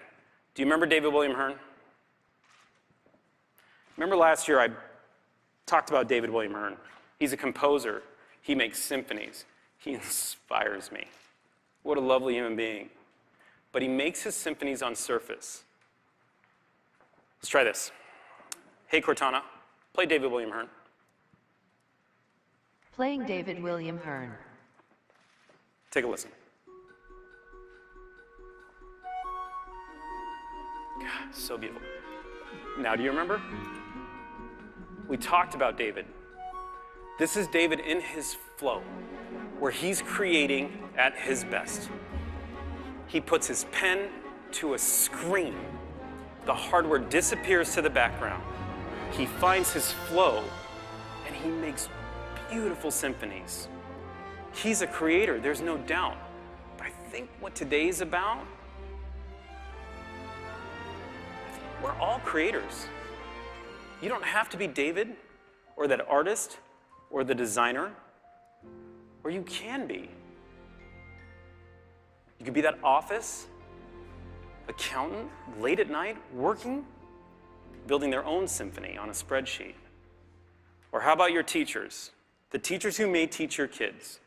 Speaker 24: Do you remember David William Hearn? Remember last year I talked about David William Hearn. He's a composer. He makes symphonies. He inspires me. What a lovely human being. But he makes his symphonies on Surface. Let's try this. Hey, Cortana, play David William Hearn.
Speaker 1: Playing David William Hearn.
Speaker 24: Take a listen. God, so beautiful. Now, do you remember? We talked about David. This is David in his flow, where he's creating at his best. He puts his pen to a screen. The hardware disappears to the background. He finds his flow, and he makes beautiful symphonies. He's a creator, there's no doubt. But I think what today's about, we're all creators. You don't have to be David, or that artist, or the designer, or you can be. You could be that office accountant late at night working, building their own symphony on a spreadsheet. Or how about your teachers? The teachers who may teach your kids.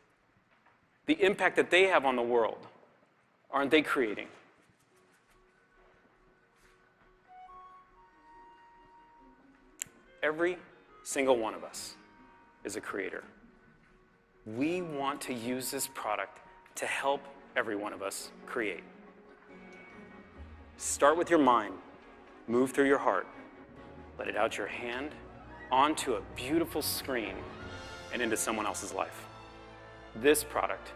Speaker 24: The impact that they have on the world, aren't they creating? Every single one of us is a creator. We want to use this product to help every one of us create. Start with your mind, move through your heart, let it out your hand, onto a beautiful screen, and into someone else's life. This product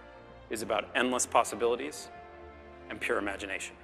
Speaker 24: is about endless possibilities and pure imagination.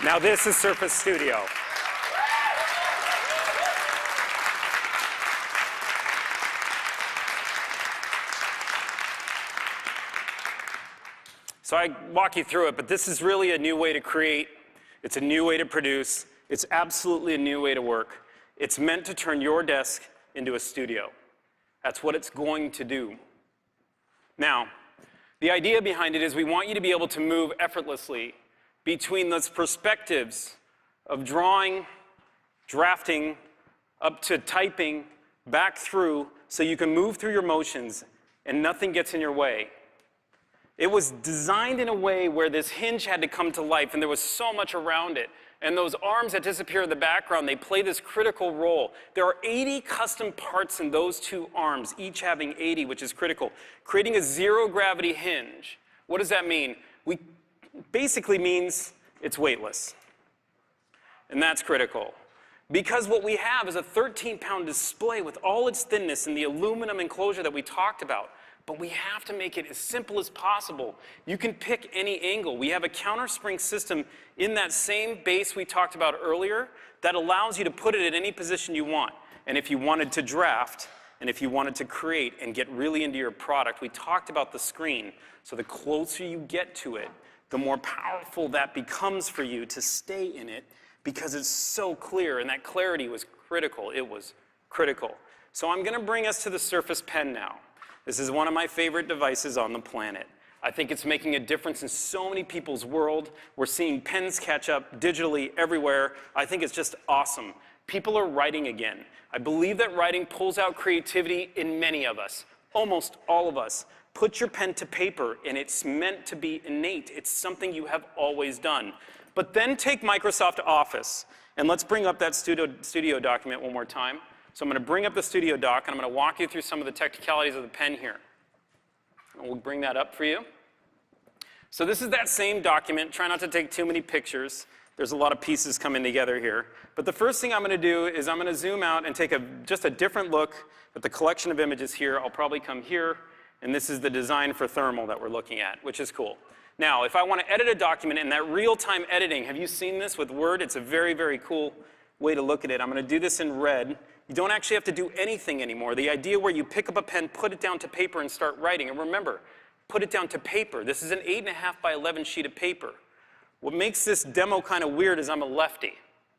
Speaker 24: Now this is Surface Studio. So I walk you through it, but this is really a new way to create. It's a new way to produce. It's absolutely a new way to work. It's meant to turn your desk into a studio. That's what it's going to do. Now, the idea behind it is we want you to be able to move effortlessly between those perspectives of drawing, drafting, up to typing, back through, so you can move through your motions and nothing gets in your way. It was designed in a way where this hinge had to come to life, and there was so much around it. And those arms that disappear in the background, they play this critical role. There are 80 custom parts in those two arms, each having 80, which is critical. Creating a zero-gravity hinge. What does that mean? Basically means it's weightless. And that's critical. Because what we have is a 13-pound display with all its thinness and the aluminum enclosure that we talked about. But we have to make it as simple as possible. You can pick any angle. We have a counterspring system in that same base we talked about earlier that allows you to put it in any position you want. And if you wanted to draft, and if you wanted to create and get really into your product, we talked about the screen. So the closer you get to it, the more powerful that becomes for you to stay in it, because it's so clear, and that clarity was critical. It was critical. So I'm going to bring us to the Surface Pen now. This is one of my favorite devices on the planet. I think it's making a difference in so many people's world. We're seeing pens catch up digitally everywhere. I think it's just awesome. People are writing again. I believe that writing pulls out creativity in many of us, almost all of us. Put your pen to paper, and it's meant to be innate. It's something you have always done. But then take Microsoft Office, and let's bring up that studio document one more time. So I'm going to bring up the studio doc, and I'm going to walk you through some of the technicalities of the pen here. And we'll bring that up for you. So this is that same document. Try not to take too many pictures. There's a lot of pieces coming together here. But the first thing I'm going to do is I'm going to zoom out and take just a different look at the collection of images here. I'll probably come here, and this is the design for thermal that we're looking at, which is cool. Now, if I want to edit a document in that real-time editing, have you seen this with Word? It's a very, very cool way to look at it. I'm going to do this in red. You don't actually have to do anything anymore. The idea where you pick up a pen, put it down to paper, and start writing. And remember, put it down to paper. This is an 8.5 by 11 sheet of paper. What makes this demo kind of weird is I'm a lefty.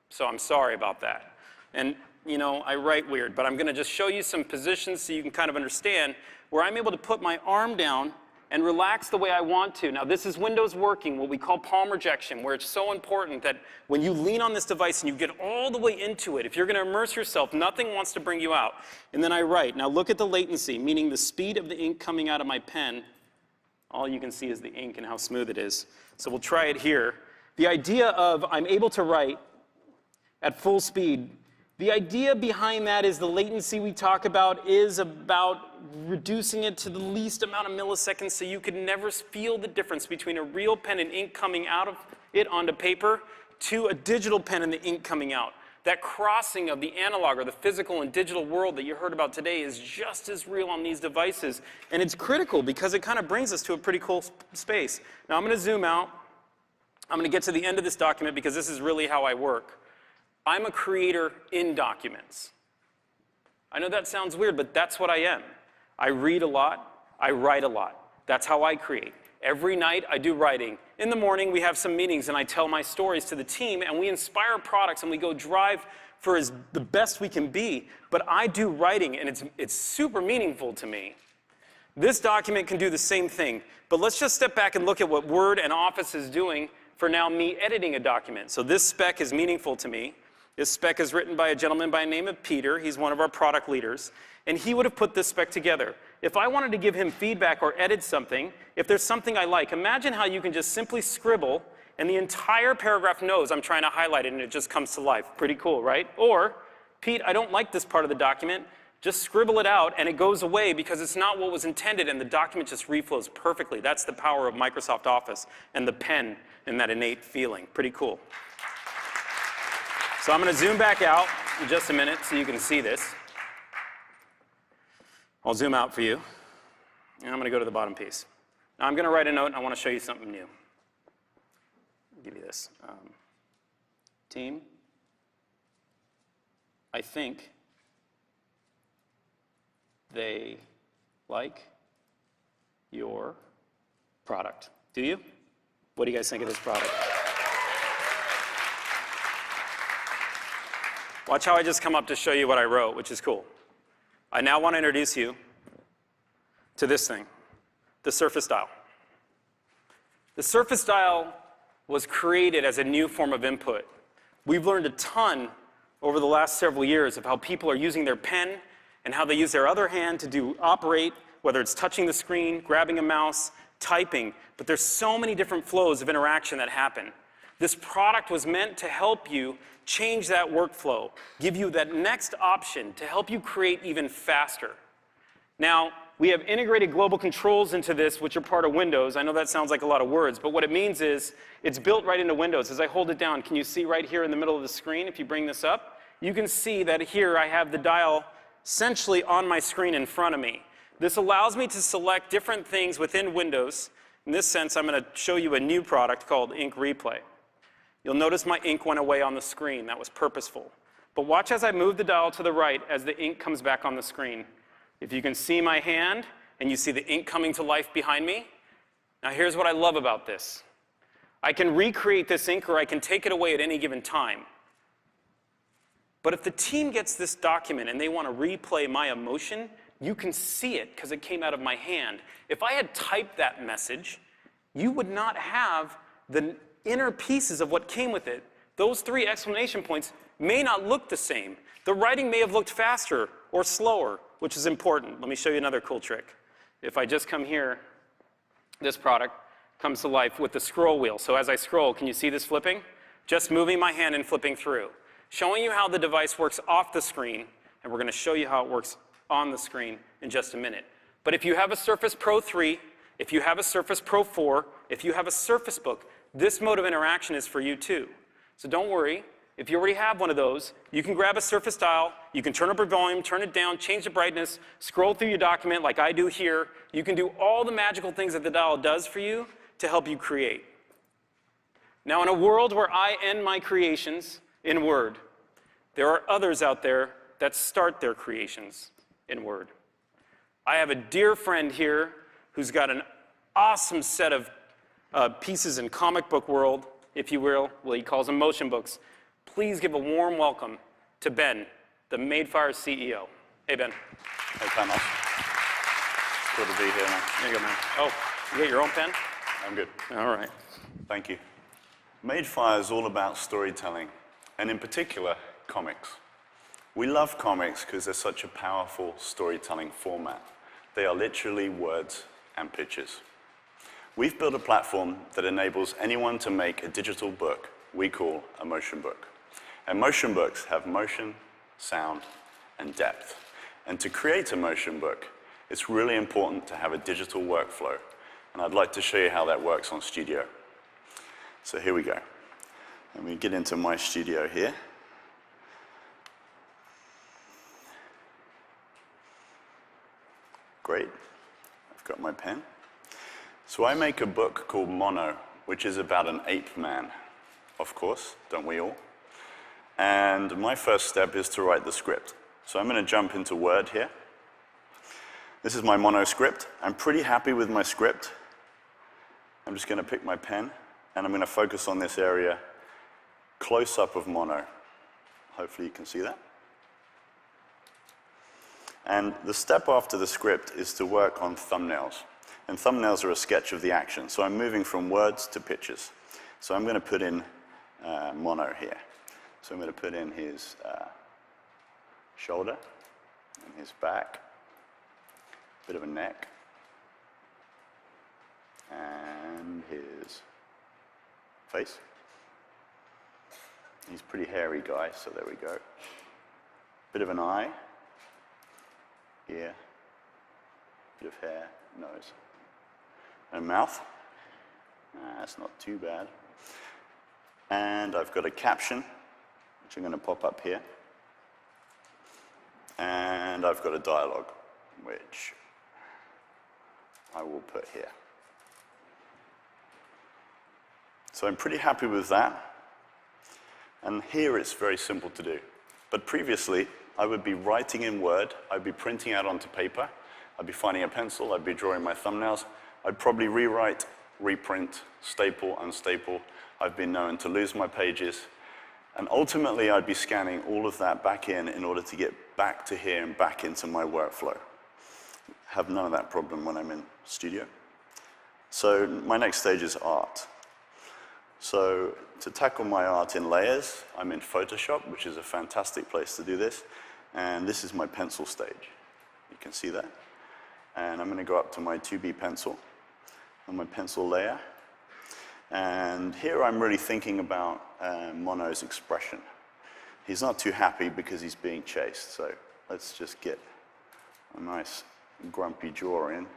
Speaker 24: So I'm sorry about that. And, you know, I write weird. But I'm going to just show you some positions so you can kind of understand where I'm able to put my arm down and relax the way I want to. Now, this is Windows working, what we call palm rejection, where it's so important that when you lean on this device and you get all the way into it, if you're going to immerse yourself, nothing wants to bring you out. And then I write. Now, look at the latency, meaning the speed of the ink coming out of my pen. All you can see is the ink and how smooth it is. So we'll try it here. The idea of I'm able to write at full speed, the idea behind that is the latency we talk about is about reducing it to the least amount of milliseconds so you can never feel the difference between a real pen and ink coming out of it onto paper to a digital pen and the ink coming out. That crossing of the analog or the physical and digital world that you heard about today is just as real on these devices. And it's critical because it kind of brings us to a pretty cool space. Now I'm going to zoom out. I'm going to get to the end of this document because this is really how I work. I'm a creator in documents. I know that sounds weird, but that's what I am. I read a lot. I write a lot. That's how I create. Every night I do writing. In the morning we have some meetings and I tell my stories to the team and we inspire products and we go drive for the best we can be. But I do writing and it's super meaningful to me. This document can do the same thing. But let's just step back and look at what Word and Office is doing for now me editing a document. So this spec is meaningful to me. This spec is written by a gentleman by the name of Peter. He's one of our product leaders. And he would have put this spec together. If I wanted to give him feedback or edit something, if there's something I like, imagine how you can just simply scribble and the entire paragraph knows I'm trying to highlight it and it just comes to life. Pretty cool, right? Or, Pete, I don't like this part of the document. Just scribble it out and it goes away because it's not what was intended and the document just reflows perfectly. That's the power of Microsoft Office and the pen and that innate feeling. Pretty cool. So I'm going to zoom back out in just a minute so you can see this. I'll zoom out for you. And I'm going to go to the bottom piece. Now I'm going to write a note and I want to show you something new. I'll give you this. Team, I think they like your product. Do you? What do you guys think of this product? Watch how I just come up to show you what I wrote, which is cool. I now want to introduce you to this thing, the Surface Dial. The Surface Dial was created as a new form of input. We've learned a ton over the last several years of how people are using their pen and how they use their other hand to operate, whether it's touching the screen, grabbing a mouse, typing, but there's so many different flows of interaction that happen. This product was meant to help you change that workflow, give you that next option to help you create even faster. Now, we have integrated global controls into this, which are part of Windows. I know that sounds like a lot of words, but what it means is it's built right into Windows. As I hold it down, can you see right here in the middle of the screen, if you bring this up, you can see that here I have the dial essentially on my screen in front of me. This allows me to select different things within Windows. In this sense, I'm going to show you a new product called Ink Replay. You'll notice my ink went away on the screen. That was purposeful. But watch as I move the dial to the right as the ink comes back on the screen. If you can see my hand and you see the ink coming to life behind me, now here's what I love about this. I can recreate this ink or I can take it away at any given time. But if the team gets this document and they want to replay my emotion, you can see it because it came out of my hand. If I had typed that message, you would not have the inner pieces of what came with it. Those 3 exclamation points may not look the same. The writing may have looked faster or slower, which is important. Let me show you another cool trick. If I just come here, this product comes to life with the scroll wheel. So as I scroll, can you see this flipping? Just moving my hand and flipping through. Showing you how the device works off the screen, and we're going to show you how it works on the screen in just a minute. But if you have a Surface Pro 3, if you have a Surface Pro 4, if you have a Surface Book, this mode of interaction is for you too. So don't worry. If you already have one of those, you can grab a Surface Dial, you can turn up your volume, turn it down, change the brightness, scroll through your document like I do here. You can do all the magical things that the dial does for you to help you create. Now, in a world where I end my creations in Word, there are others out there that start their creations in Word. I have a dear friend here who's got an awesome set of pieces in comic book world, if you will. Well, he calls them motion books. Please give a warm welcome to Ben, the Madefire CEO. Hey, Ben.
Speaker 5: Hey, Panos. Good to be here, man.
Speaker 24: There you go, man. Oh, you got your own pen?
Speaker 5: I'm good.
Speaker 24: All right.
Speaker 5: Thank you. Madefire is all about storytelling, and in particular, comics. We love comics because they're such a powerful storytelling format. They are literally words and pictures. We've built a platform that enables anyone to make a digital book we call a motion book. And motion books have motion, sound, and depth. And to create a motion book, it's really important to have a digital workflow. And I'd like to show you how that works on Studio. So here we go. And we get into my studio here. Great. I've got my pen. So I make a book called Mono, which is about an ape man. Of course, don't we all? And my first step is to write the script. So I'm going to jump into Word here. This is my Mono script. I'm pretty happy with my script. I'm just going to pick my pen, and I'm going to focus on this area, close up of Mono. Hopefully you can see that. And the step after the script is to work on thumbnails. And thumbnails are a sketch of the action. So I'm moving from words to pictures. So I'm going to put in Mono here. So I'm going to put in his shoulder and his back, bit of a neck, and his face. He's a pretty hairy guy, so there we go. Bit of an eye, ear, bit of hair, nose, and mouth. That's not too bad. And I've got a caption, which I'm going to pop up here. And I've got a dialogue, which I will put here. So I'm pretty happy with that. And here it's very simple to do. But previously, I would be writing in Word, I'd be printing out onto paper, I'd be finding a pencil, I'd be drawing my thumbnails, I'd probably rewrite reprint, staple, unstaple. I've been known to lose my pages. And ultimately, I'd be scanning all of that back in order to get back to here and back into my workflow. Have none of that problem when I'm in studio. So my next stage is art. So to tackle my art in layers, I'm in Photoshop, which is a fantastic place to do this. And this is my pencil stage. You can see that. And I'm going to go up to my 2B pencil and my pencil layer. And here I'm really thinking about Mono's expression. He's not too happy because he's being chased. So let's just get a nice grumpy jaw in.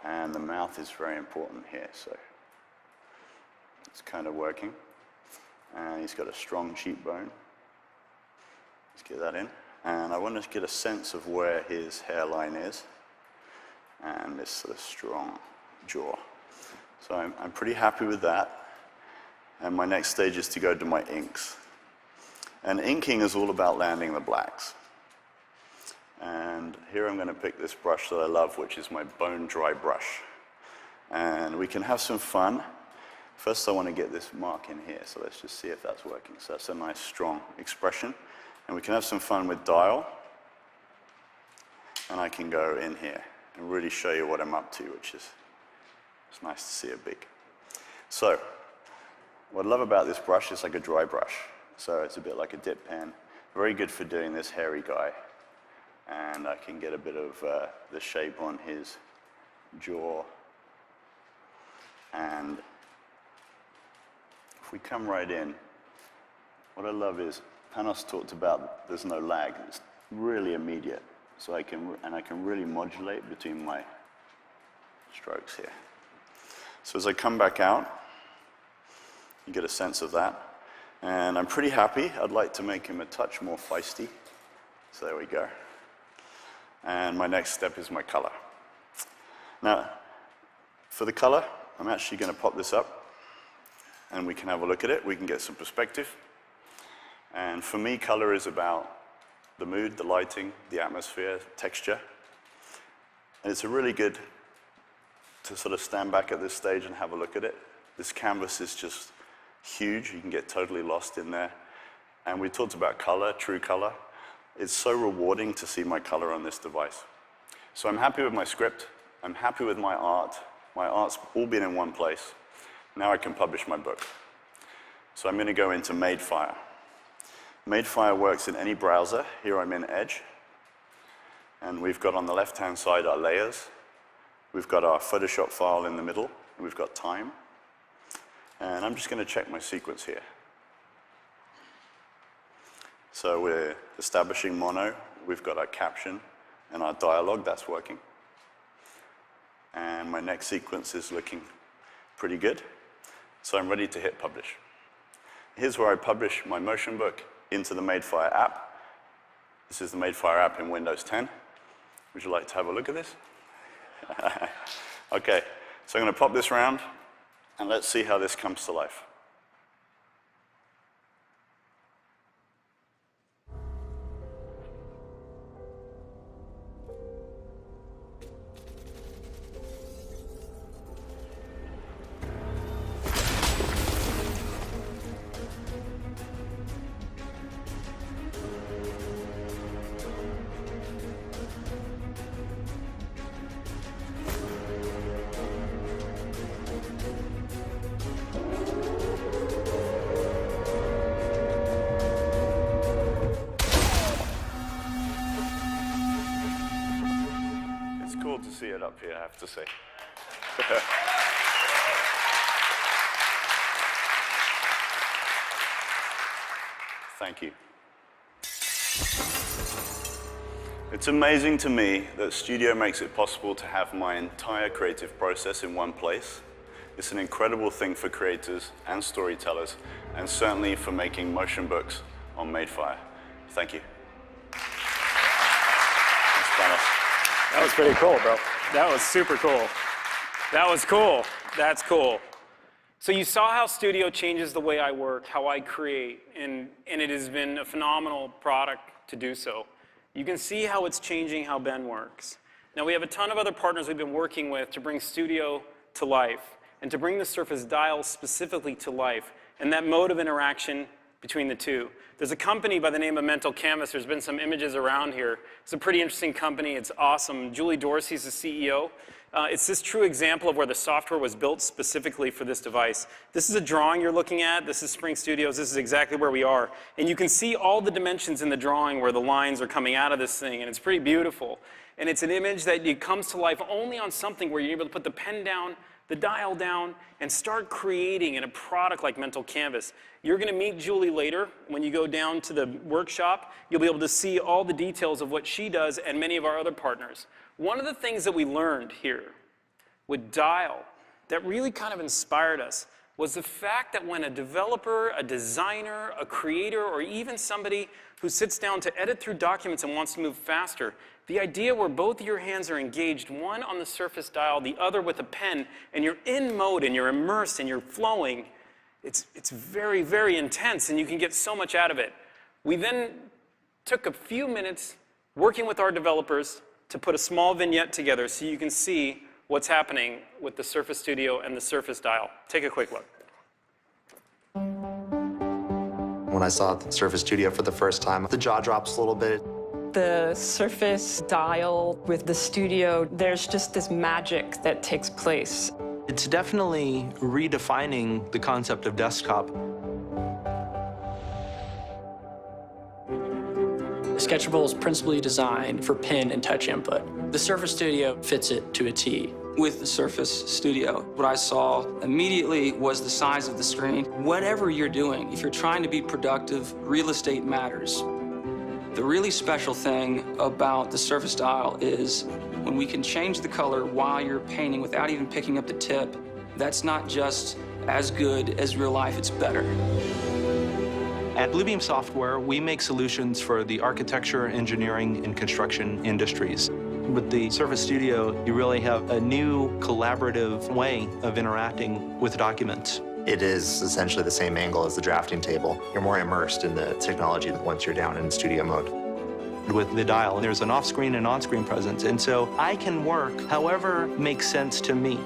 Speaker 5: And the mouth is very important here. So it's kind of working. And he's got a strong cheekbone. Let's get that in. And I want to get a sense of where his hairline is. And this sort of strong jaw. So I'm pretty happy with that. And my next stage is to go to my inks. And inking is all about landing the blacks. And here I'm going to pick this brush that I love, which is my bone dry brush. And we can have some fun. First I want to get this mark in here, so let's just see if that's working. So that's a nice strong expression. And we can have some fun with dial. And I can go in here and really show you what I'm up to, which is, it's nice to see it big. So, what I love about this brush is like a dry brush. So it's a bit like a dip pen. Very good for doing this hairy guy. And I can get a bit of the shape on his jaw. And if we come right in, what I love is, Panos talked about there's no lag. It's really immediate. So I can really modulate between my strokes here. So as I come back out, you get a sense of that. And I'm pretty happy. I'd like to make him a touch more feisty. So there we go. And my next step is my color. Now, for the color, I'm actually going to pop this up. And we can have a look at it. We can get some perspective. And for me, color is about the mood, the lighting, the atmosphere, texture. And it's a really good to sort of stand back at this stage and have a look at it. This canvas is just huge. You can get totally lost in there. And we talked about color, true color. It's so rewarding to see my color on this device. So I'm happy with my script. I'm happy with my art. My art's all been in one place. Now I can publish my book. So I'm going to go into Madefire. Madefire works in any browser. Here I'm in Edge. And we've got on the left-hand side our layers. We've got our Photoshop file in the middle. And we've got time. And I'm just going to check my sequence here. So we're establishing mono. We've got our caption and our dialogue. That's working. And my next sequence is looking pretty good. So I'm ready to hit publish. Here's where I publish my motion book into the Madefire app. This is the Madefire app in Windows 10. Would you like to have a look at this? Okay, so I'm going to pop this around, and let's see how this comes to life. To see it up here, I have to say. Thank you. It's amazing to me that Studio makes it possible to have my entire creative process in one place. It's an incredible thing for creators and storytellers, and certainly for making motion books on Madefire. Thank you.
Speaker 24: That was pretty cool, bro. That was super cool. That was cool. That's cool. So you saw how Studio changes the way I work, how I create, and it has been a phenomenal product to do so. You can see how it's changing how Ben works. Now we have a ton of other partners we've been working with to bring Studio to life. and to bring the Surface Dial specifically to life, and that mode of interaction between the two. There's a company by the name of Mental Canvas. There's been some images around here. It's a pretty interesting company. It's awesome. Julie Dorsey's the CEO. It's this true example of where the software was built specifically for this device. This is a drawing you're looking at. This is Spring Studios. This is exactly where we are. And you can see all the dimensions in the drawing where the lines are coming out of this thing, and it's pretty beautiful. And it's an image that comes to life only on something where you're able to put the pen down, the dial down, and start creating in a product like Mental Canvas. You're going to meet Julie later. When you go down to the workshop, you'll be able to see all the details of what she does and many of our other partners. One of the things that we learned here with Dial that really kind of inspired us was the fact that when a developer, a designer, a creator, or even somebody who sits down to edit through documents and wants to move faster, the idea where both of your hands are engaged, one on the Surface Dial, the other with a pen, and you're in mode and you're immersed and you're flowing, it's very, very intense, and you can get so much out of it. We then took a few minutes working with our developers to put a small vignette together so you can see what's happening with the Surface Studio and the Surface Dial. Take a quick look.
Speaker 8: When I saw the Surface Studio for the first time, the jaw drops a little bit.
Speaker 10: The Surface Dial with the Studio, there's just this magic that takes place.
Speaker 17: It's definitely redefining the concept of desktop.
Speaker 19: Sketchable is principally designed for pen and touch input. The Surface Studio fits it to a T.
Speaker 25: With the Surface Studio, what I saw immediately was the size of the screen. Whatever you're doing, if you're trying to be productive, real estate matters. The really special thing about the Surface Dial is when we can change the color while you're painting without even picking up the tip, that's not just as good as real life, it's better.
Speaker 17: At Bluebeam Software, we make solutions for the architecture, engineering, and construction industries. With the Surface Studio, you really have a new collaborative way of interacting with documents.
Speaker 8: It is essentially the same angle as the drafting table. You're more immersed in the technology once you're down in studio mode.
Speaker 17: With the dial, there's an off-screen and on-screen presence, and so I can work however makes sense to me.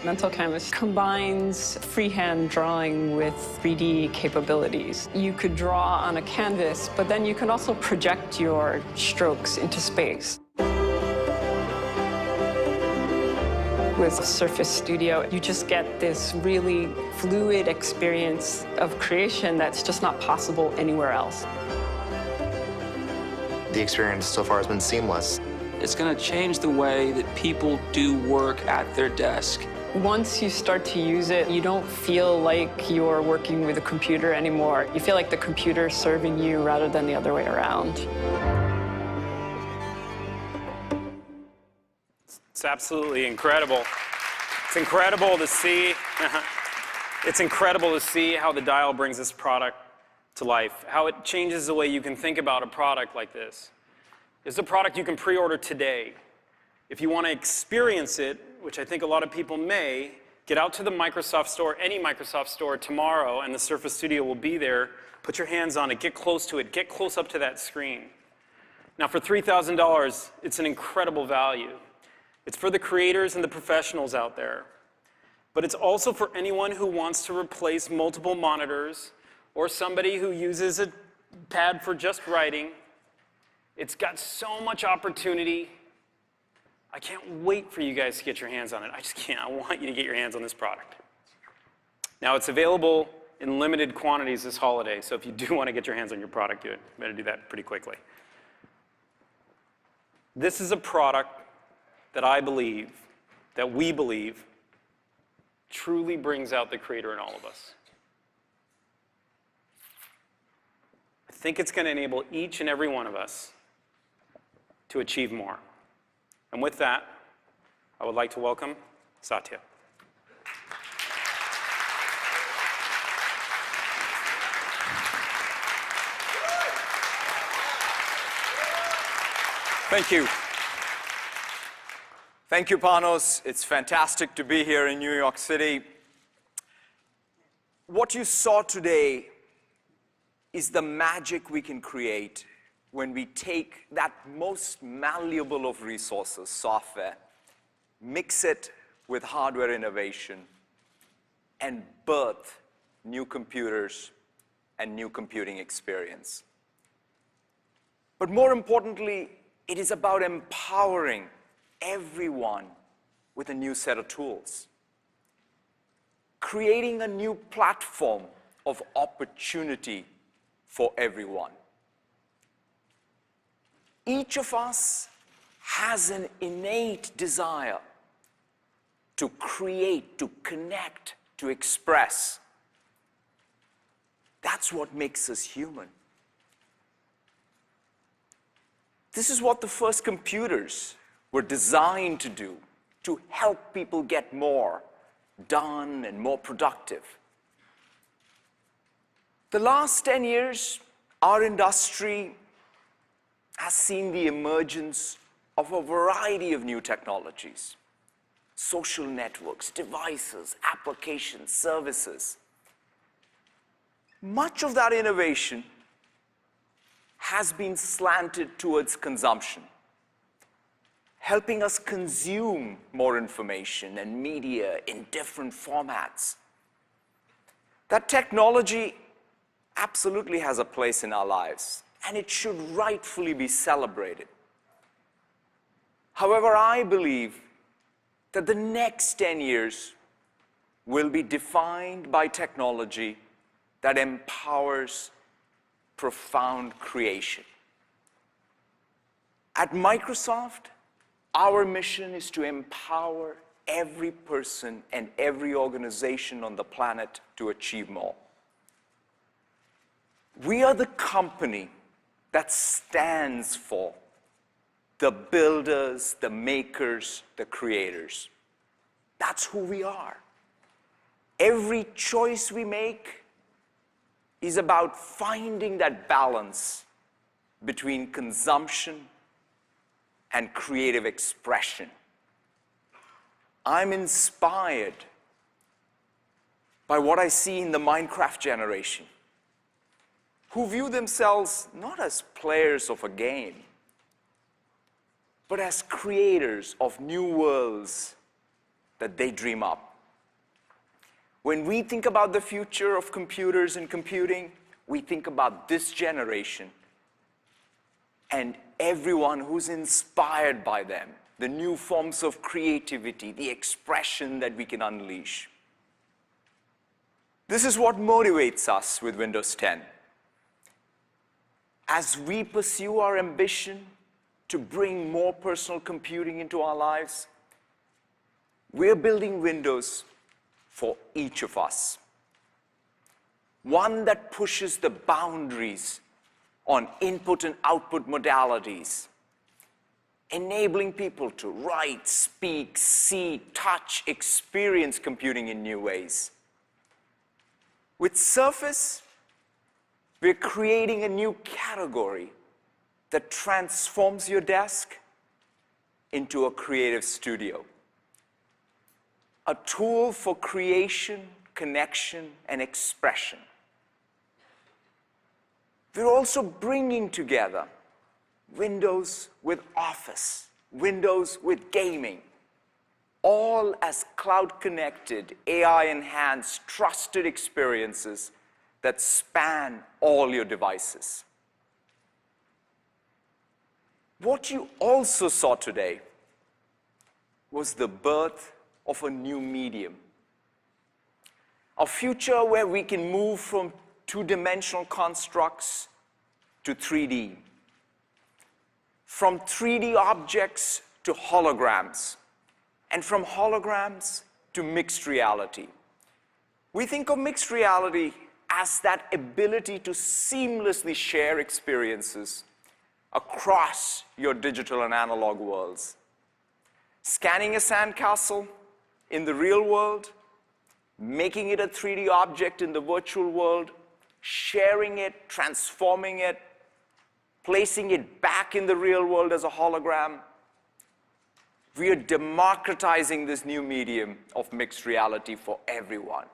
Speaker 10: Mental Canvas combines freehand drawing with 3D capabilities. You could draw on a canvas, but then you can also project your strokes into space. With Surface Studio, you just get this really fluid experience of creation that's just not possible anywhere else.
Speaker 8: The experience so far has been seamless.
Speaker 25: It's going to change the way that people do work at their desk.
Speaker 10: Once you start to use it, you don't feel like you're working with a computer anymore. You feel like the computer's serving you rather than the other way around.
Speaker 24: It's absolutely incredible. It's incredible to see. It's incredible to see how the Dial brings this product to life, how it changes the way you can think about a product like this. It's a product you can pre-order today. If you want to experience it, which I think a lot of people may, get out to the Microsoft Store, any Microsoft Store tomorrow, and the Surface Studio will be there. Put your hands on it, get close to it, get close up to that screen. Now for $3,000, it's an incredible value. It's for the creators and the professionals out there. But it's also for anyone who wants to replace multiple monitors or somebody who uses a pad for just writing. It's got so much opportunity. I can't wait for you guys to get your hands on it. I just can't. I want you to get your hands on this product. Now, it's available in limited quantities this holiday, so if you do want to get your hands on your product, you better do that pretty quickly. This is a product that I believe, that we believe, truly brings out the creator in all of us. I think it's going to enable each and every one of us to achieve more. And with that, I would like to welcome Satya.
Speaker 26: Thank you. Thank you, Panos. It's fantastic to be here in New York City. What you saw today is the magic we can create when we take that most malleable of resources, software, mix it with hardware innovation, and birth new computers and new computing experience. But more importantly, it is about empowering everyone with a new set of tools, creating a new platform of opportunity for everyone. Each of us has an innate desire to create, to connect, to express. That's what makes us human. This is what the first computers were designed to do, to help people get more done and more productive. The last 10 years, our industry has seen the emergence of a variety of new technologies, social networks, devices, applications, services. Much of that innovation has been slanted towards consumption, helping us consume more information and media in different formats. That technology absolutely has a place in our lives, and it should rightfully be celebrated. However, I believe that the next 10 years will be defined by technology that empowers profound creation. At Microsoft, our mission is to empower every person and every organization on the planet to achieve more. We are the company that stands for the builders, the makers, the creators. That's who we are. Every choice we make is about finding that balance between consumption and creative expression. I'm inspired by what I see in the Minecraft generation, who view themselves not as players of a game, but as creators of new worlds that they dream up. When we think about the future of computers and computing, we think about this generation and everyone who's inspired by them, the new forms of creativity, the expression that we can unleash. This is what motivates us with Windows 10. As we pursue our ambition to bring more personal computing into our lives, we're building Windows for each of us. One that pushes the boundaries on input and output modalities, enabling people to write, speak, see, touch, experience computing in new ways. With Surface, we're creating a new category that transforms your desk into a creative studio. A tool for creation, connection, and expression. We're also bringing together Windows with Office, Windows with gaming, all as cloud-connected, AI-enhanced, trusted experiences that span all your devices. What you also saw today was the birth of a new medium. A future where we can move from two-dimensional constructs to 3D. From 3D objects to holograms. And from holograms to mixed reality. We think of mixed reality as that ability to seamlessly share experiences across your digital and analog worlds. Scanning a sandcastle in the real world, making it a 3D object in the virtual world, sharing it, transforming it, placing it back in the real world as a hologram. We are democratizing this new medium of mixed reality for everyone.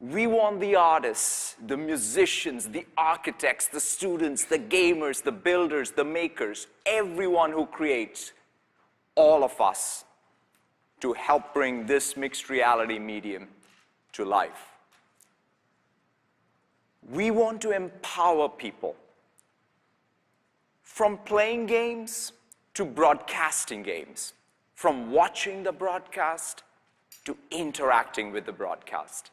Speaker 26: We want the artists, the musicians, the architects, the students, the gamers, the builders, the makers, everyone who creates, all of us to help bring this mixed reality medium to life. We want to empower people, from playing games to broadcasting games, from watching the broadcast to interacting with the broadcast,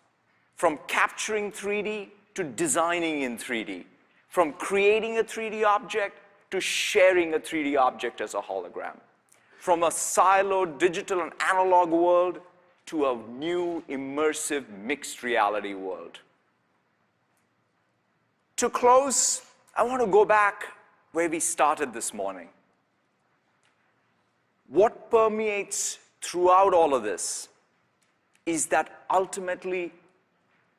Speaker 26: from capturing 3D to designing in 3D, from creating a 3D object to sharing a 3D object as a hologram, from a siloed digital and analog world to a new immersive mixed reality world. To close, I want to go back where we started this morning. What permeates throughout all of this is that ultimately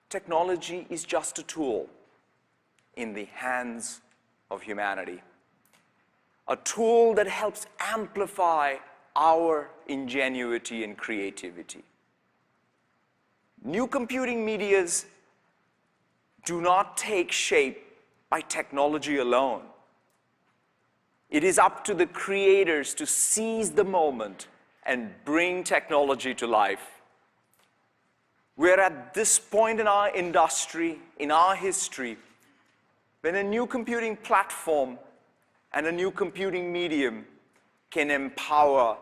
Speaker 26: technology is just a tool in the hands of humanity. A tool that helps amplify our ingenuity and creativity. New computing medias do not take shape by technology alone. It is up to the creators to seize the moment and bring technology to life. We're at this point in our industry, in our history, when a new computing platform and a new computing medium can empower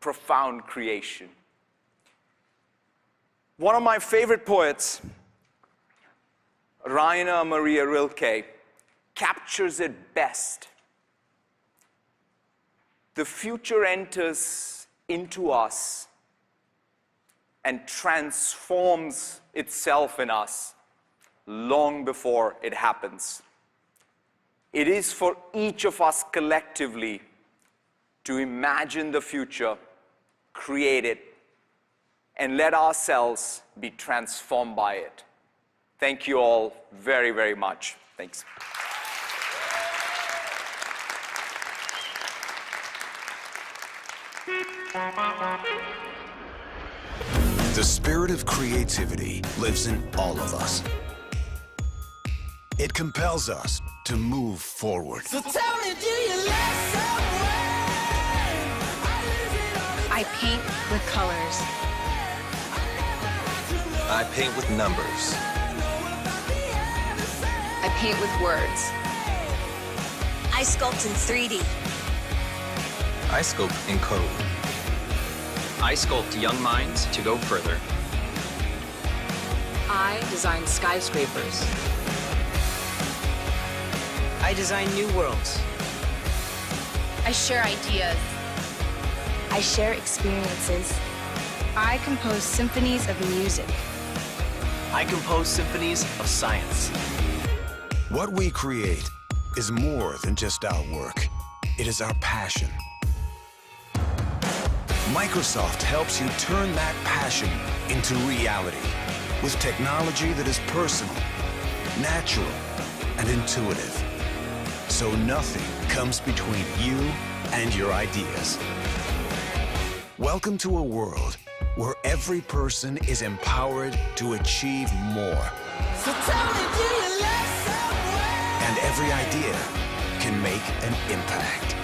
Speaker 26: profound creation. One of my favorite poets, Rainer Maria Rilke, captures it best. The future enters into us and transforms itself in us long before it happens. It is for each of us collectively to imagine the future, create it, and let ourselves be transformed by it. Thank you all very, very much. Thanks.
Speaker 22: The spirit of creativity lives in all of us. It compels us to move forward.
Speaker 12: So tell me, do you love someone?
Speaker 13: I paint with colors.
Speaker 14: I paint with numbers.
Speaker 13: I paint with words. I sculpt in 3D.
Speaker 14: I sculpt in code.
Speaker 16: I sculpt young minds to go further.
Speaker 13: I design skyscrapers.
Speaker 14: I design new worlds.
Speaker 13: I share ideas.
Speaker 6: I share experiences.
Speaker 13: I compose symphonies of music.
Speaker 14: I compose symphonies of science.
Speaker 22: What we create is more than just our work. It is our passion. Microsoft helps you turn that passion into reality with technology that is personal, natural, and intuitive. So nothing comes between you and your ideas. Welcome to a world where every person is empowered to achieve more.
Speaker 12: So tell me, do you love someone?
Speaker 22: And every idea can make an impact.